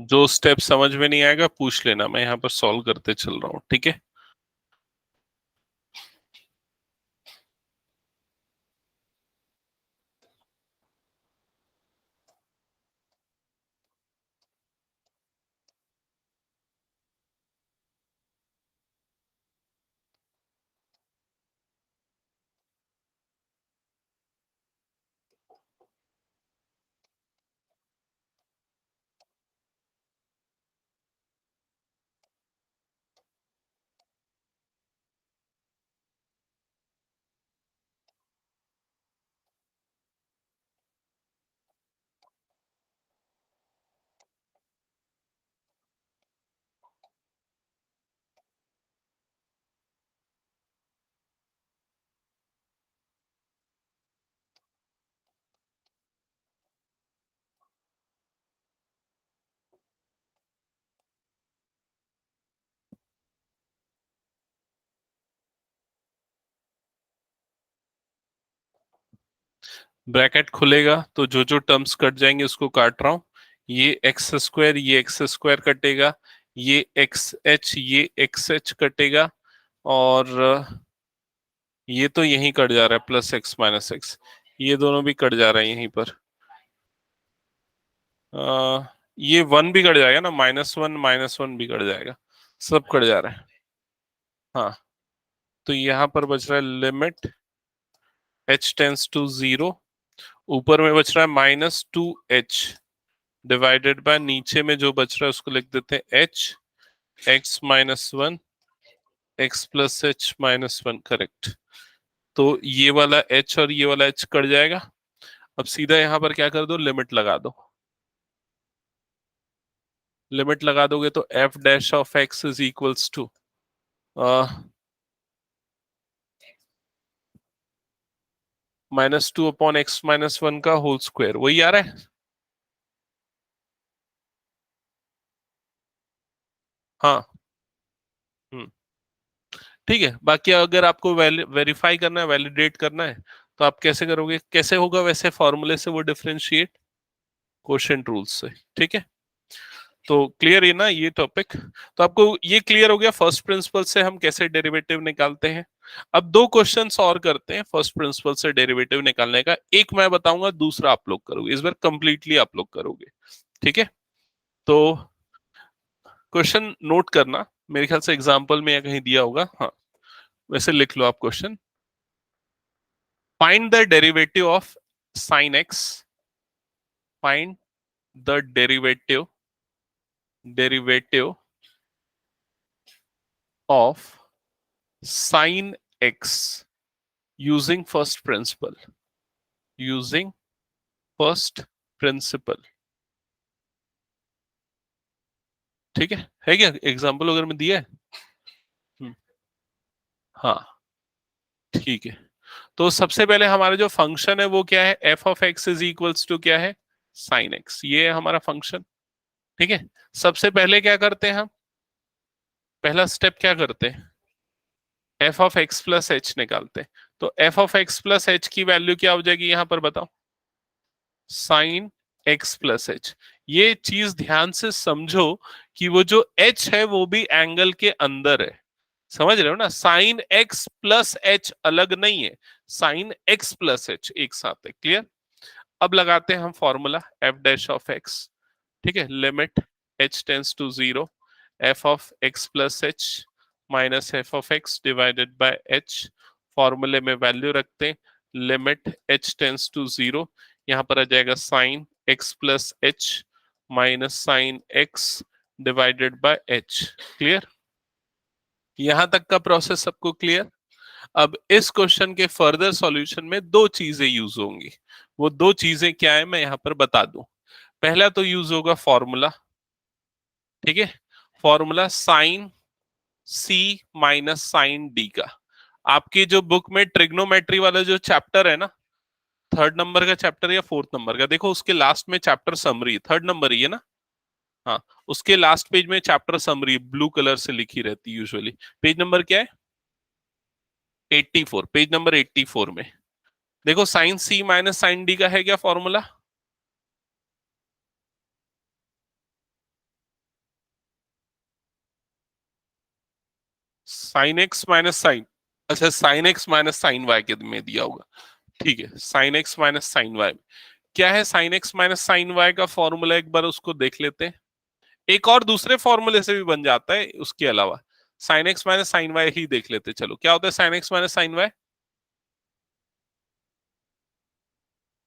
जो स्टेप समझ में नहीं आएगा पूछ लेना, मैं यहाँ पर सॉल्व करते चल रहा हूँ, ठीक है। ब्रैकेट खुलेगा तो जो जो टर्म्स कट जाएंगे उसको काट रहा हूं। ये एक्स स्क्वायर, ये एक्स स्क्वायर कटेगा, ये एक्स एच, ये एक्स एच कटेगा, और ये तो यहीं कट जा रहा है, प्लस एक्स माइनस एक्स, ये दोनों भी कट जा रहा है यहीं पर। ये वन भी कट जाएगा ना, माइनस वन भी कट जाएगा, सब कट जा रहा है। हाँ, तो यहाँ पर बच रहा है लिमिट h टेंस टू 0, ऊपर में बच रहा है -2h डिवाइडेड बाय, नीचे में जो बच रहा है उसको लिख देते हैं h, x minus one x plus H minus one, correct. तो ये वाला h और ये वाला h कट जाएगा। अब सीधा यहाँ पर क्या कर दो, लिमिट लगा दो। लिमिट लगा दोगे तो f dash of x is equals to -2 upon x minus one का होल स्क्वायर, वही आ रहा है। हाँ, हम्म, ठीक है। बाकी अगर आपको वेरीफाई करना है, वैलिडेट करना है, तो आप कैसे करोगे? कैसे होगा वैसे फॉर्मूले से वो डिफरेंशिएट, क्वोशिएंट रूल से, ठीक है। तो क्लियर है ना ये टॉपिक? तो आपको ये क्लियर हो गया फर्स्ट प्रिंसिपल से हम कैसे डेरिवेटिव निकालते हैं। अब दो क्वेश्चंस और करते हैं फर्स्ट प्रिंसिपल से डेरिवेटिव निकालने का, एक मैं बताऊंगा, दूसरा आप लोग करोगे, इस बार कंप्लीटली आप लोग करोगे, ठीक है। तो क्वेश्चन नोट करना, मेरे ख्याल से एग्जाम्पल में या कहीं दिया होगा, हाँ वैसे लिख लो आप question. Find the derivative of sine x, find the derivative of sine x using first principle, using first principal, ठीक है क्या एग्जाम्पल अगर मैं दिया है? हम्म, हाँ, ठीक है। तो सबसे पहले हमारा जो फंक्शन है वो क्या है, F of x is equals to क्या है, साइन एक्स, ये है हमारा फंक्शन, ठीक है। सबसे पहले क्या करते हैं हम, पहला स्टेप क्या करते हैं, F of x plus H निकालते हैं। तो f of x plus h की वैल्यू क्या हो जाएगी यहां पर बताओ, साइन एक्स प्लस एच। ये चीज ध्यान से समझो कि वो जो h है वो भी एंगल के अंदर है, समझ रहे हो ना? साइन x प्लस एच अलग नहीं है, साइन x प्लस एच एक साथ है। क्लियर? अब लगाते हैं हम formula f dash of x। ठीक है, limit h tends to zero f of x plus H minus F of x divided by h। फॉर्मूले में वैल्यू रखते हैं, limit h tends to zero, यहां पर आ जाएगा sine x plus H minus sine x divided by h। Clear? यहां तक का प्रोसेस सबको क्लियर? अब इस क्वेश्चन के फर्दर सॉल्यूशन में दो चीजें यूज होंगी। वो दो चीजें क्या है मैं यहां पर बता दूं। पहला तो यूज होगा फॉर्मूला, ठीक है, formula sine c minus sine d का। आपकी जो बुक में ट्रिग्नोमेट्री वाला जो चैप्टर है ना, थर्ड नंबर का चैप्टर या फोर्थ नंबर का, देखो उसके लास्ट में चैप्टर समरी, थर्ड नंबर ही है ना? हाँ, उसके लास्ट पेज में चैप्टर समरी ब्लू कलर से लिखी रहती है यूजुअली। पेज नंबर क्या है? 84, पेज नंबर 84 में देखो sine c minus sine d का है क्या formula? Sine x minus sine, अच्छा sine x minus sine y के में दिया होगा। ठीक है, sine x minus sine y क्या है? Sine x minus sine y का फॉर्मूला एक बार उसको देख लेते हैं। एक और दूसरे फॉर्मूले से भी बन जाता है उसके अलावा, sine x minus sine y ही देख लेते हैं। चलो, क्या होता है sine x minus sine y?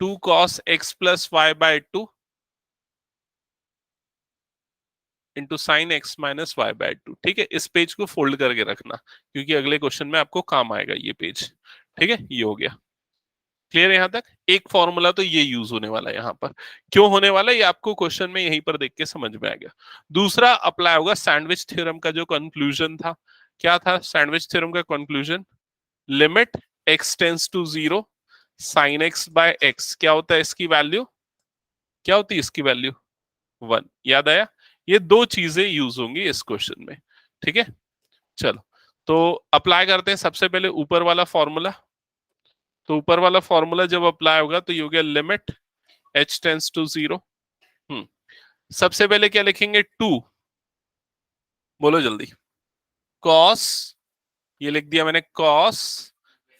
2 cos x plus y by 2 into sine x minus y by 2। ठीक है, इस पेज को फोल्ड करके रखना क्योंकि अगले क्वेश्चन में आपको काम आएगा ये पेज। ठीक है, ये हो गया। क्लियर है यहां तक? एक फॉर्मूला तो ये यूज होने वाला है यहां पर। क्यों होने वाला है ये आपको क्वेश्चन में यहीं पर देख के समझ में आ गया। दूसरा अप्लाई होगा सैंडविच थ्योरम का जो कंक्लूजन था। क्या था सैंडविच थ्योरम का conclusion? Limit x tends to zero sine x by x, क्या होता है इसकी वैल्यू? क्या होती है इसकी वैल्यू? 1। याद आया? ये दो चीजें यूज होंगी इस क्वेश्चन में। ठीक है, चलो तो अप्लाई करते हैं सबसे पहले ऊपर वाला फॉर्मूला। तो ऊपर वाला फॉर्मूला जब अप्लाई होगा तो ये हो गया limit h tends to zero. सबसे पहले क्या लिखेंगे? 2, बोलो जल्दी। cos, ये लिख दिया मैंने cos,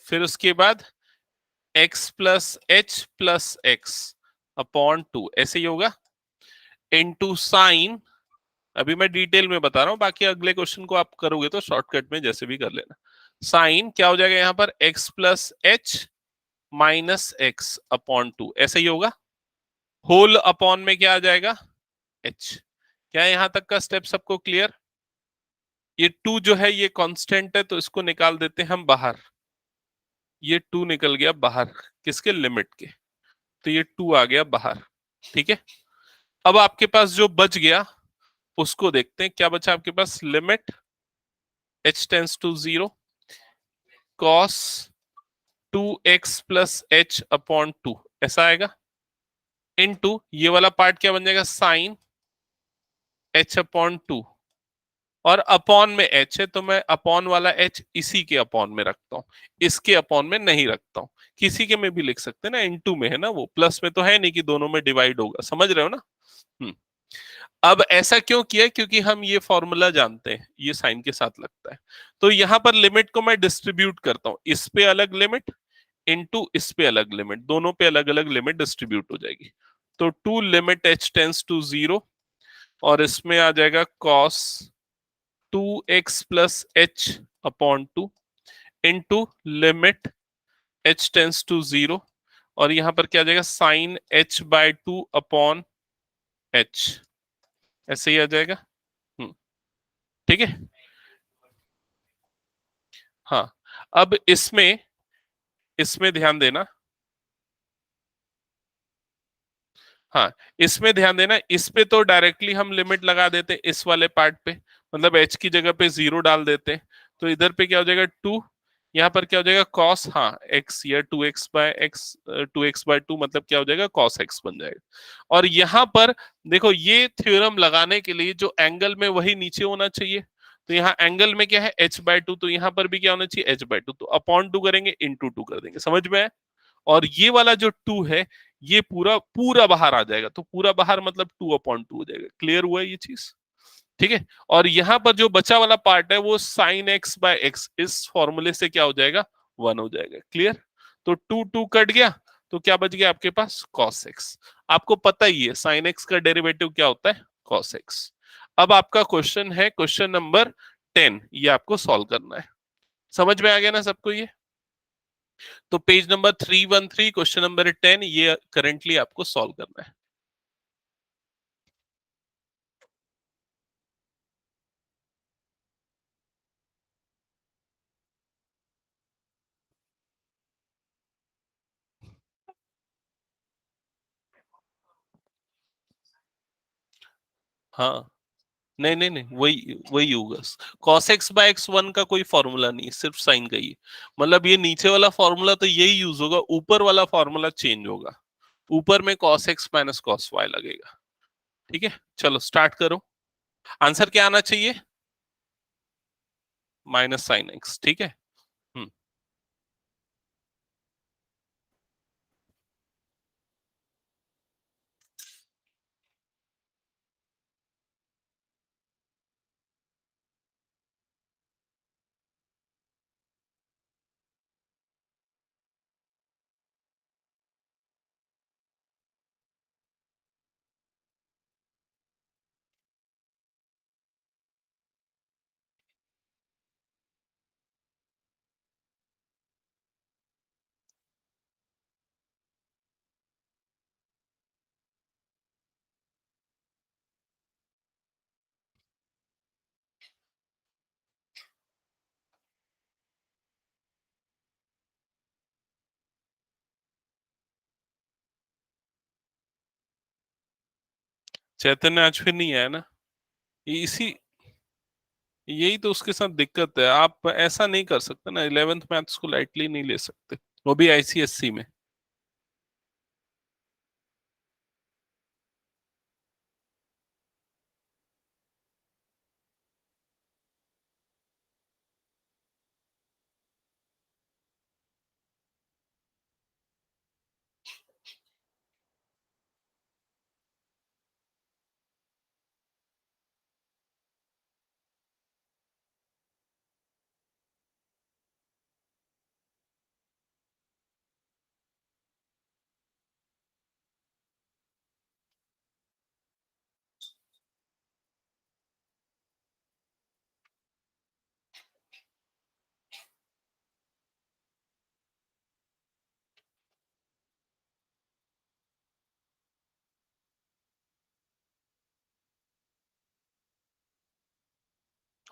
फिर उसके बाद x plus h plus x upon 2, ऐसे ही होगा, इनटू साइन। अभी मैं डिटेल में बता रहा हूं, बाकी अगले क्वेश्चन को आप करोगे तो शॉर्टकट में जैसे भी कर लेना। साइन क्या हो जाएगा यहां पर? x plus H minus x upon 2, ऐसे ही होगा। होल अपॉन में क्या आ जाएगा? h। क्या यहां तक का स्टेप सबको क्लियर? ये 2 जो है ये कांस्टेंट है तो इसको निकाल देते हैं हम बाहर। ये 2 निकल गया बाहर, किसके? लिमिट के। तो ये 2 आ गया बाहर। ठीक है, अब आपके पास जो बच गया उसको देखते हैं। क्या बचा आपके पास? Limit h tends to zero cos 2x plus h upon 2, ऐसा आएगा, इनटू ये वाला पार्ट क्या बन जाएगा? साइन h अपॉन 2, और अपॉन में h है तो मैं अपॉन वाला h इसी के अपॉन में रखता हूं, इसके अपॉन में नहीं रखता हूं। किसी के में भी लिख सकते हैं ना, इनटू में है ना, वो प्लस में तो है नहीं कि दोनों में डिवाइड होगा, समझ रहे हो ना? अब ऐसा क्यों किया? क्योंकि हम ये फॉर्मूला जानते हैं, ये साइन के साथ लगता है। तो यहां पर लिमिट को मैं डिस्ट्रीब्यूट करता हूं, इस पे अलग लिमिट इनटू इस पे अलग लिमिट, दोनों पे अलग अलग लिमिट डिस्ट्रीब्यूट हो जाएगी। तो 2 limit h tends to zero, और इसमें आ जाएगा cos 2x plus h upon 2 into limit h tends to zero, और यहां पर क्या आ जाएगा? Sine h by 2 upon h, ऐसे ही आ जाएगा। ठीक है, हाँ। अब इसमें इसमें ध्यान देना, हाँ इसमें ध्यान देना, इस पे तो डायरेक्टली हम लिमिट लगा देते इस वाले पार्ट पे, मतलब h की जगह पे 0 डाल देते। तो इधर पे क्या हो जाएगा? 2, यहाँ पर क्या हो जाएगा? cos, हाँ x, या 2x bye x, 2x bye 2 मतलब क्या हो जाएगा? cos x बन जाएगा। और यहाँ पर देखो ये थ्योरम लगाने के लिए जो एंगल में वही नीचे होना चाहिए, तो यहाँ एंगल में क्या है? h बाय 2, तो यहाँ पर भी क्या होना चाहिए? h बाय 2, तो अपॉन 2 करेंगे, इंटू 2 कर देंगे, समझ में आया? और ये वाला जो 2 है ये पूरा पूरा बाहर आ जाएगा, तो पूरा बाहर मतलब 2/2 हो जाएगा। क्लियर हुआ ये चीज? ठीक है। और यहां पर जो बचा वाला पार्ट है वो साइन एक्स बाय एक्स, इस फॉर्मूले से क्या हो जाएगा, 1 हो जाएगा। क्लियर? तो 2 कट गया, तो क्या बच गया आपके पास, कॉस एक्स। आपको पता ही है साइन एक्स का डेरिवेटिव क्या होता है, कॉस एक्स। अब आपका क्वेश्चन है क्वेश्चन नंबर 10, ये आपको सॉल्व करना है। समझ में आ गया ना सबको ये? तो पेज नंबर 313 क्वेश्चन नंबर 10 ये करेंटली आपको सॉल्व करना है। हाँ, नहीं नहीं नहीं, वही वही होगा। cos x by x one का कोई फॉर्मूला नहीं, सिर्फ साइन का ही है। मतलब ये नीचे वाला फॉर्मूला तो यही यूज होगा, ऊपर वाला फॉर्मूला चेंज होगा। ऊपर में cos x minus cos y लगेगा। ठीक है, चलो स्टार्ट करो। आंसर क्या आना चाहिए, माइनस साइन एक्स। ठीक है। हम्म। चैतन्य आज फिर नहीं आया ना, इसी यही तो उसके साथ दिक्कत है। आप ऐसा नहीं कर सकते ना, 11th मैथ्स को लाइटली नहीं ले सकते, वो भी आईसीएससी में।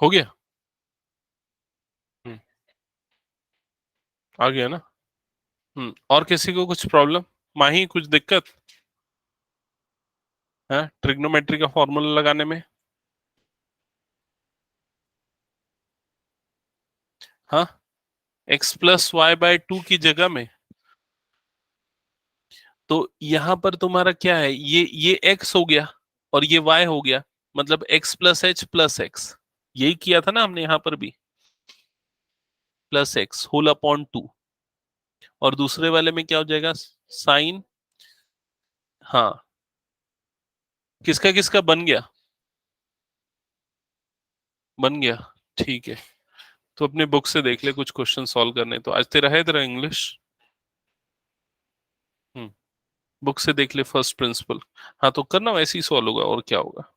हो गया। हम्म, आ गया ना। और किसी को कुछ प्रॉब्लम, माही कुछ दिक्कत है ट्रिग्नोमेट्री का फॉर्मूला लगाने में? हाँ, x plus y by two की जगह में, तो यहां पर तुम्हारा क्या है, ये एक्स हो गया और ये वाई हो गया, मतलब x plus h plus x. यही किया था ना हमने यहाँ पर भी, plus x whole upon two. और दूसरे वाले में क्या हो जाएगा, साइन। हाँ, किसका किसका बन गया, बन गया। ठीक है, तो अपने बुक से देख ले, कुछ क्वेश्चन सॉल्व करने। तो आज तेरा है तेरा इंग्लिश। हम्म, बुक से देख ले फर्स्ट प्रिंसिपल। हाँ, तो करना वैसे ही सॉल्व होगा, और क्या होगा।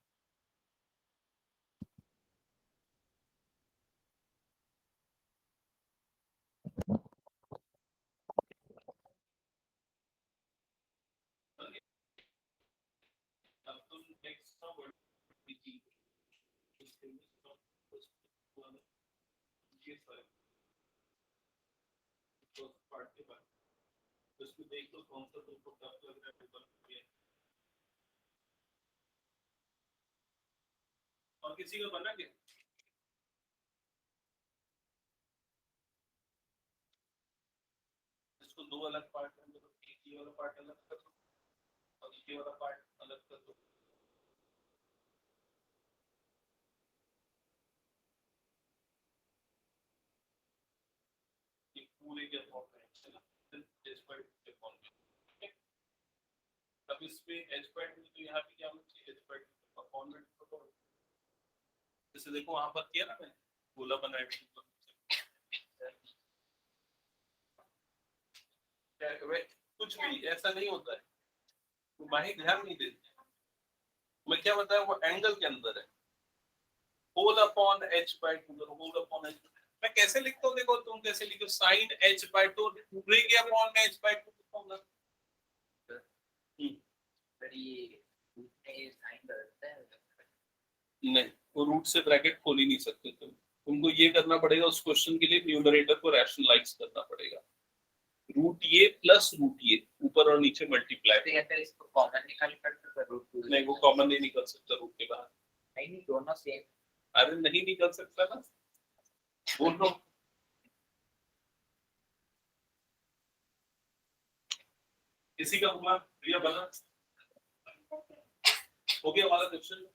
और किसी का बना क्या? इसको दो अलग पार्ट में, मतलब एक ये वाला पार्ट अलग कर दो और ये वाला पार्ट अलग कर दो। ये पूरे के फॉर्म में चला, अब इसमें h/2 तो यहाँ पे क्या होना चाहिए, h/2 अपॉन में, जैसे देखो वहां पर किया ना मैंने, गोला बनाया कुछ भी ऐसा नहीं होता है, माही ध्यान नहीं देते। मैं क्या बताया, वो एंगल के अंदर है, whole upon h/2, whole upon h। मैं कैसे लिखता हूँ देखो, तुम कैसे लिखो, साइन h/2 पूरे के अपॉन में h/2 लिखूंगा। नहीं, वो रूट से ब्रैकेट खोल ही नहीं सकते तुमको ये करना पड़ेगा उस क्वेश्चन के लिए, न्यूमरेटर को रैशनलाइज करना पड़ेगा, रूट ये प्लस रूट ये ऊपर और नीचे मल्टीप्लाई। तो या इसको कॉमन निकाल कर रूट, नहीं वो कॉमन नहीं निकल सकता रूट के बाहर, नहीं दोनों सेम। अरे नहीं निकल सकता ना, दोनों इसी का हुआ भैया बना हो गया वाला क्वेश्चन।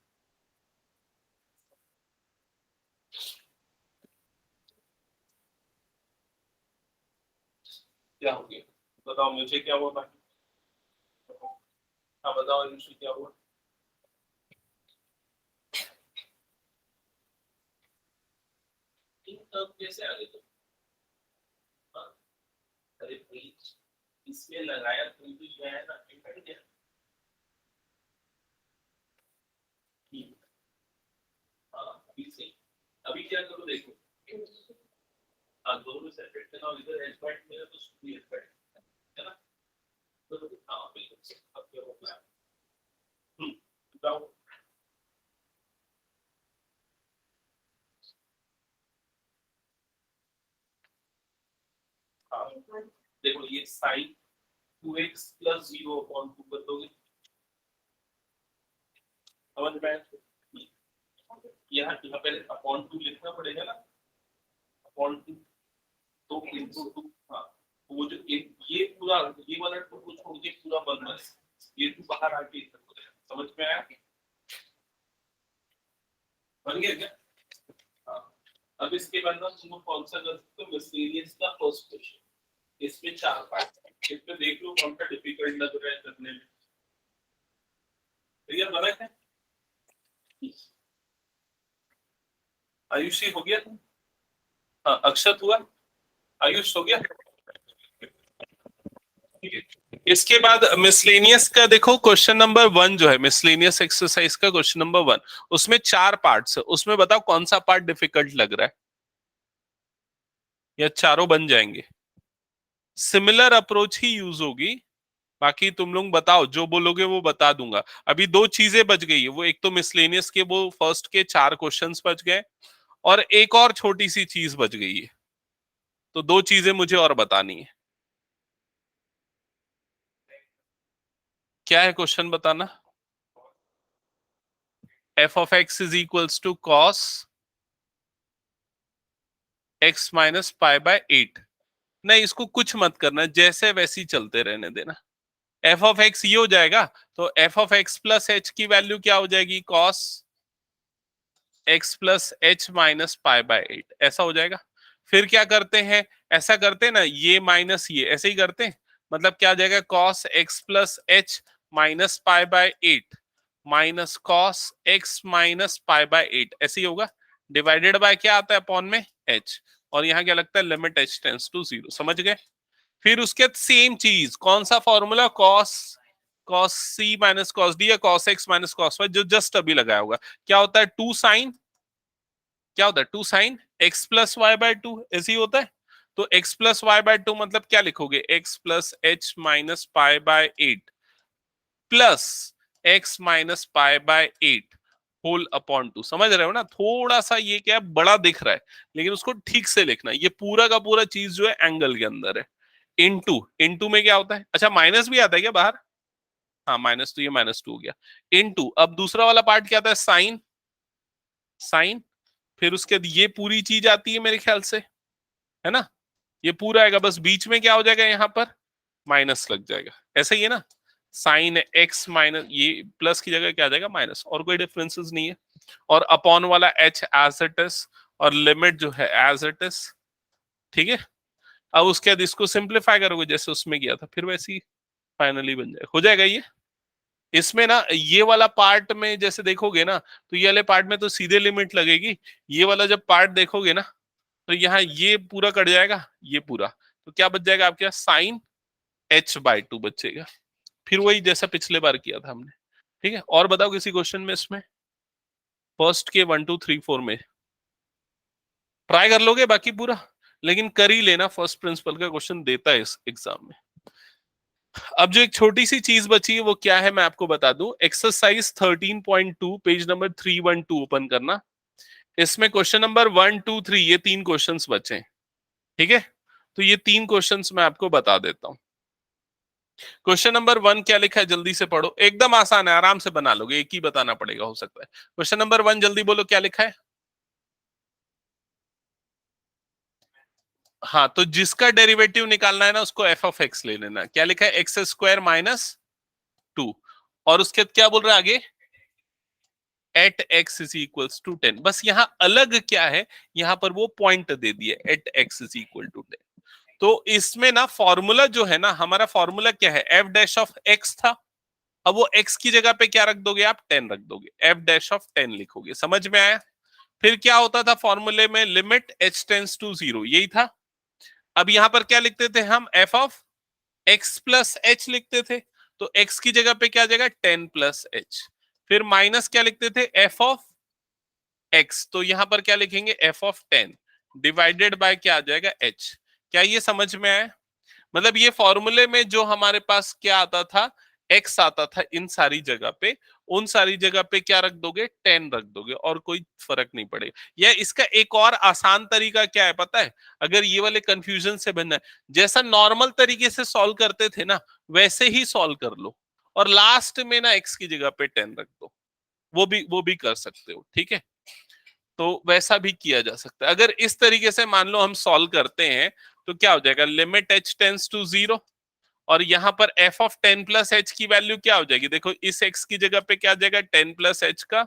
क्या हो गया बताओ मुझे, क्या हुआ बाकी? हाँ बताओ ऋषि क्या हुआ? तब कैसे आ गए तुम? अरे प्लीज इसमें लगाया तुम भी जो है ना, अभी से अभी क्या करो देखो, दोनों में सेपरेट करना, इधर h/2 मेरा तो स्क्वायर h/2 है ना, तो हाँ बिल्कुल अब क्या होगा, बताओ हाँ देखो ये साइन 2x + 0/2 कर दोगे, समझ में? यहाँ पहले अपॉन 2 लिखना पड़ेगा ना, अपॉन 2 तो इनटू 2, हाँ वो जो ये पूरा ये वाला टू को छोड़ के पूरा बन रहा है, ये टू बाहर आके समझ में आया? बन गया क्या? हाँ अब इसके बाद ना तुमको कौन सा कर सकते हो, मिसलेनियस का फर्स्ट क्वेश्चन, इसमें 4 पार्ट है, इसमें देख लो कौन सा डिफिकल्ट लग रहा है करने में। भैया बना है आयुषी हो गया? हाँ अक्षत हुआ, आयुष हो गया? इसके बाद मिसलेनियस का देखो क्वेश्चन नंबर 1 जो है मिसलेनियस एक्सरसाइज का क्वेश्चन नंबर 1, उसमें 4 पार्ट्स है, उसमें बताओ कौन सा पार्ट डिफिकल्ट लग रहा है, या चारों बन जाएंगे? सिमिलर अप्रोच ही यूज होगी, बाकी तुम लोग बताओ, जो बोलोगे वो बता दूंगा। अभी 2 चीजें बच गई है, वो एक तो मिसलेनियस के वो फर्स्ट के 4 क्वेश्चंस बच गए, और एक और छोटी सी चीज बच गई है, तो 2 चीजें मुझे और बतानी है। क्या है क्वेश्चन बताना? f(x) is equals to cos x minus π/8। नहीं इसको कुछ मत करना, जैसे वैसे ही चलते रहने देना। f(x) ये हो जाएगा, तो f(x + h) की वैल्यू क्या हो जाएगी, cos x + h माइनस π/8, ऐसा हो जाएगा। फिर क्या करते हैं, ऐसा करते हैं ना, ये माइनस ये ऐसे ही करते हैं, मतलब क्या आ जाएगा, cos x + h minus π/8 minus cos x minus π/8, ऐसे ही होगा। डिवाइडेड बाय क्या आता है, अपॉन में h, और यहाँ क्या लगता है, लिमिट h टेंड्स टू 0, समझ गए? फिर उसके सेम चीज, कौन सा formula, cos c minus cos d या cos x minus cos y, जो जस्ट अभी लगाया होगा, क्या होता है, 2 sin, क्या होता है 2 sin x + y/2, ऐसे ही होता है। तो x + y/2 मतलब क्या लिखोगे, x + h minus π/8 plus x minus π/8 whole upon 2, समझ रहे हो ना? थोड़ा सा ये क्या बड़ा दिख रहा है, लेकिन उसको ठीक से लिखना, ये पूरा का पूरा चीज जो है एंगल के अंदर है। इनटू में क्या होता है, अच्छा माइनस भी आता है क्या बाहर? हाँ माइनस, तो ये -2 हो गया। इनटू, अब दूसरा वाला पार्ट क्या आता है, साइन, फिर उसके बाद ये पूरी चीज आती है मेरे ख्याल से, है ना? ये पूरा आएगा, बस बीच में क्या हो जाएगा, यहाँ पर माइनस लग जाएगा, ऐसा ही है ना? साइन x माइनस, ये प्लस की जगह क्या आ जाएगा, माइनस, और कोई डिफरेंसेस नहीं है। और अपॉन वाला h एज इट इज, और लिमिट जो है एज इट इज, ठीक है? अब उसके बाद इसको सिंप्लीफाई करोगे जैसे उसमें किया था, फिर वैसे ही फाइनली बन जाएगा, हो जाएगा ये। इसमें ना ये वाला पार्ट में जैसे देखोगे ना, तो ये वाले पार्ट में तो सीधे लिमिट लगेगी, ये वाला जब पार्ट देखोगे ना, तो यहाँ ये पूरा कट जाएगा, ये पूरा, तो क्या बच जाएगा आपके पास, साइन h/2 बचेगा। फिर वही जैसा पिछले बार किया था हमने। ठीक है, और बताओ किसी क्वेश्चन में इसमें, फर्स्ट के 1 2 3 4 में ट्राई कर लोगे बाकी पूरा, लेकिन कर ही लेना, फर्स्ट प्रिंसिपल का क्वेश्चन देता है इस एग्जाम में। अब जो एक छोटी सी चीज बची है वो क्या है, मैं आपको बता दूं। एक्सरसाइज 13.2 पेज नंबर 312 ओपन करना। इसमें क्वेश्चन नंबर 1 2 3 ये 3 क्वेश्चंस बचे। ठीक है, तो ये 3 क्वेश्चंस मैं आपको बता देता हूं। क्वेश्चन नंबर 1 क्या लिखा है, जल्दी से पढ़ो, एकदम आसान है, आराम से बना लोगे, एक ही बताना पड़ेगा हो सकता है। क्वेश्चन नंबर 1 जल्दी बोलो क्या लिखा है। हाँ, तो जिसका डेरिवेटिव निकालना है ना उसको एफ ऑफ एक्स ले लेना। क्या लिखा है, एक्स स्क्वायर माइनस 2, और उसके बाद क्या बोल रहा है आगे, at x is equals to 10। बस यहाँ अलग क्या है, यहाँ पर वो पॉइंट दे दिए, at x is equal to 10। तो इसमें ना फॉर्मूला जो है ना, हमारा फॉर्मूला क्या है, एफ डैश ऑफ एक्स था। अब वो एक्स की जगह पे क्या रख दोगे आप, 10 रख दोगे, एफ डैश ऑफ 10 लिखोगे। समझ में आया। फिर क्या होता था फॉर्मूले में, लिमिट एच टेंस टू 0, यही था। अब यहां पर क्या लिखते थे हम, F of x plus H लिखते थे। तो एक्स की जगह पे क्या आ जाएगा, 10 प्लस एच। फिर माइनस क्या लिखते थे, एफ ऑफ एक्स, तो यहां पर क्या लिखेंगे, एफ ऑफ 10 डिवाइडेड बाय क्या आ जाएगा, एच। क्या ये समझ में आया। मतलब ये फॉर्मूले में जो हमारे पास क्या आता था, एक्स आता था इन सारी जगह पे, उन सारी जगह पे क्या रख दोगे, 10 रख दोगे, और कोई फर्क नहीं पड़ेगा। या इसका एक और आसान तरीका क्या है पता है, अगर ये वाले कंफ्यूजन से बनना है, जैसा नॉर्मल तरीके से सॉल्व करते थे ना, वैसे ही सॉल्व कर लो, और लास्ट में ना एक्स की जगह पे 10 रख दो, वो भी कर सकते हो। ठीक है, तो वैसा भी किया जा सकता है। अगर इस तरीके से मान लो हम सॉल्व करते हैं, तो क्या हो जाएगा, लिमिट एच टेंस टू 0, और यहां पर एफ ऑफ 10 प्लस एच की वैल्यू क्या हो जाएगी, देखो इस एक्स की जगह पे क्या आ जाएगा, 10 प्लस एच का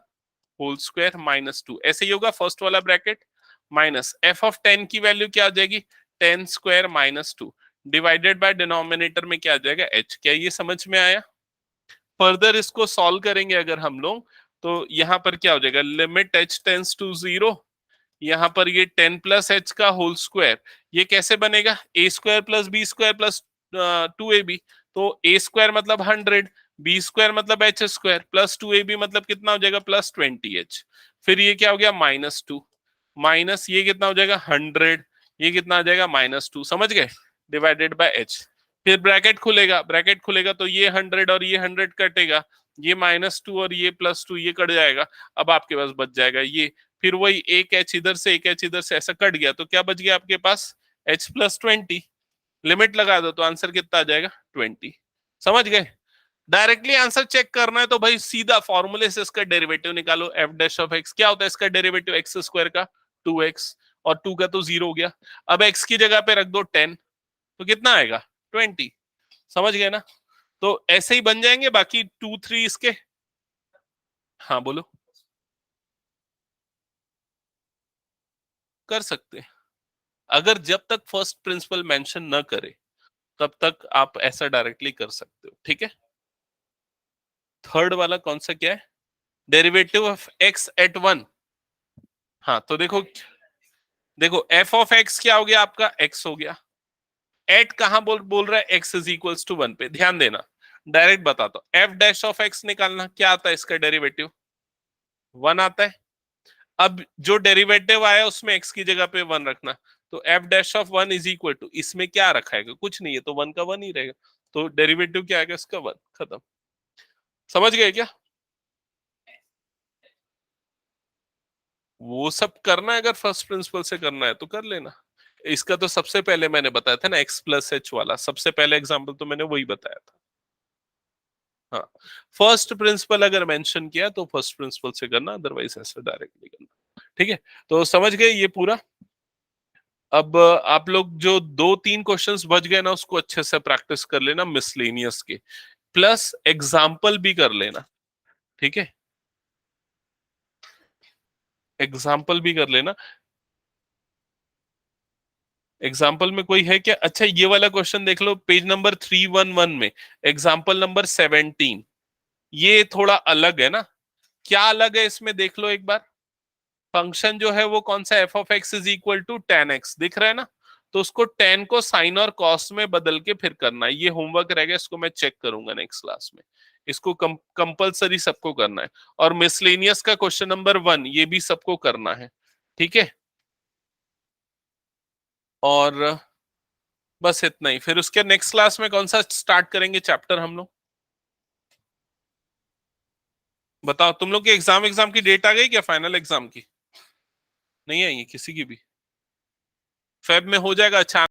होल स्क्वायर माइनस 2, ऐसे ही होगा फर्स्ट वाला ब्रैकेट, माइनस एफ ऑफ 10 की वैल्यू क्या आ जाएगी, 10 square minus 2 divided by denominator में क्या आ जाएगा, एच। क्या ये समझ में आया। फर्दर इसको सॉल्व करेंगे अगर हम लोग, तो यहाँ पर क्या हो जाएगा, लिमिट एच टेंस टू 0, यहाँ पर ये 10 प्लस एच का होल स्क्वायर, ये कैसे बनेगा, a square plus b square plus 2ab। तो ए स्क्वायर मतलब 100, बी स्क्वायर मतलब एच स्क्वायर, प्लस 2ab मतलब कितना हो जाएगा, प्लस 20h। फिर ये क्या हो गया, -2, माइनस ये कितना हो जाएगा, 100, ये कितना आ जाएगा, -2, समझ गए, डिवाइडेड बाय एच। फिर ब्रैकेट खुलेगा तो ये 100 और ये 100 कटेगा, ये -2 और ये +2 ये कट जाएगा। अब आपके पास बच जाएगा ये, फिर वही एक एच इधर से एक एच इधर से ऐसा कट गया, तो क्या बच गया आपके पास, एच प्लस 20। लिमिट लगा दो तो आंसर कितना आ जाएगा, 20। समझ गए। डायरेक्टली आंसर चेक करना है तो भाई सीधा फॉर्मूले से इसका डेरिवेटिव निकालो, एफ डैश ऑफ एक्स क्या होता है, इसका डेरिवेटिव एक्स स्क्वायर का 2x, और 2 का तो 0 हो गया। अब एक्स की जगह पे रख दो 10, तो कितना आएगा, 20। समझ गए ना। तो ऐसे ही बन जाएंगे बाकी 2 3 इसके। हाँ बोलो। कर सकते हैं, अगर जब तक फर्स्ट प्रिंसिपल मेंशन न करे तब तक आप ऐसा डायरेक्टली कर सकते हो। ठीक है, थर्ड वाला कौन सा क्या है, डेरिवेटिव ऑफ एक्स एट 1। हाँ तो देखो, देखो एफ ऑफ एक्स क्या हो गया आपका, एक्स हो गया। एट कहां बोल बोल रहा है, एक्स इज इक्वल्स टू 1 पे, ध्यान देना। डायरेक्ट बताता हूं, एफ डैश ऑफ एक्स निकालना, क्या आता है इसका डेरिवेटिव, 1 आता है। अब जो डेरिवेटिव आया उसमें एक्स की जगह पे 1 रखना, तो F dash of 1 is equal to, इसमें क्या रखा है, कुछ नहीं है, तो 1 का 1 ही रहेगा, तो डेरिवेटिव क्या आएगा इसका, 1, खत्म। समझ गए क्या। वो सब करना है, अगर फर्स्ट प्रिंसिपल से करना है तो कर लेना। इसका तो सबसे पहले मैंने बताया था ना, एक्स प्लस एच वाला, सबसे पहले एग्जाम्पल तो मैंने वही बताया था। हाँ, फर्स्ट प्रिंसिपल अगर मेंशन किया तो फर्स्ट प्रिंसिपल से करना, अदरवाइज ऐसे डायरेक्टली करना। ठीक है, तो समझ गए ये पूरा। अब आप लोग जो 2 3 क्वेश्चंस बच गए ना, उसको अच्छे से प्रैक्टिस कर लेना मिसलेनियस के, प्लस एग्जाम्पल भी कर लेना। ठीक है, एग्जाम्पल भी कर लेना। एग्जाम्पल में कोई है क्या, अच्छा ये वाला क्वेश्चन देख लो, पेज नंबर 311 में, एग्जाम्पल नंबर 17। ये थोड़ा अलग है ना, क्या अलग है इसमें देख लो एक बार। फंक्शन जो है वो कौन सा, f of x is equal to ten x, दिख रहा है ना, तो उसको टेन को साइन और कॉस में बदल के फिर करना है। ये होमवर्क रहेगा, इसको मैं चेक करूंगा नेक्स्ट क्लास में। इसको कंपलसरी सबको करना है। और मिसलेनियस का क्वेश्चन नंबर 1 ये भी सबको करना है, ठीक है। और बस इतना ही, फिर उसके नेक्स्ट क्लास में कौन सा स्टार्ट करेंगे चैप्टर हम लोग, बताओ। तुम लोग की एग्जाम की डेट आ गई क्या, फाइनल एग्जाम की? नहीं आई है किसी की भी? फेब में हो जाएगा, अच्छा।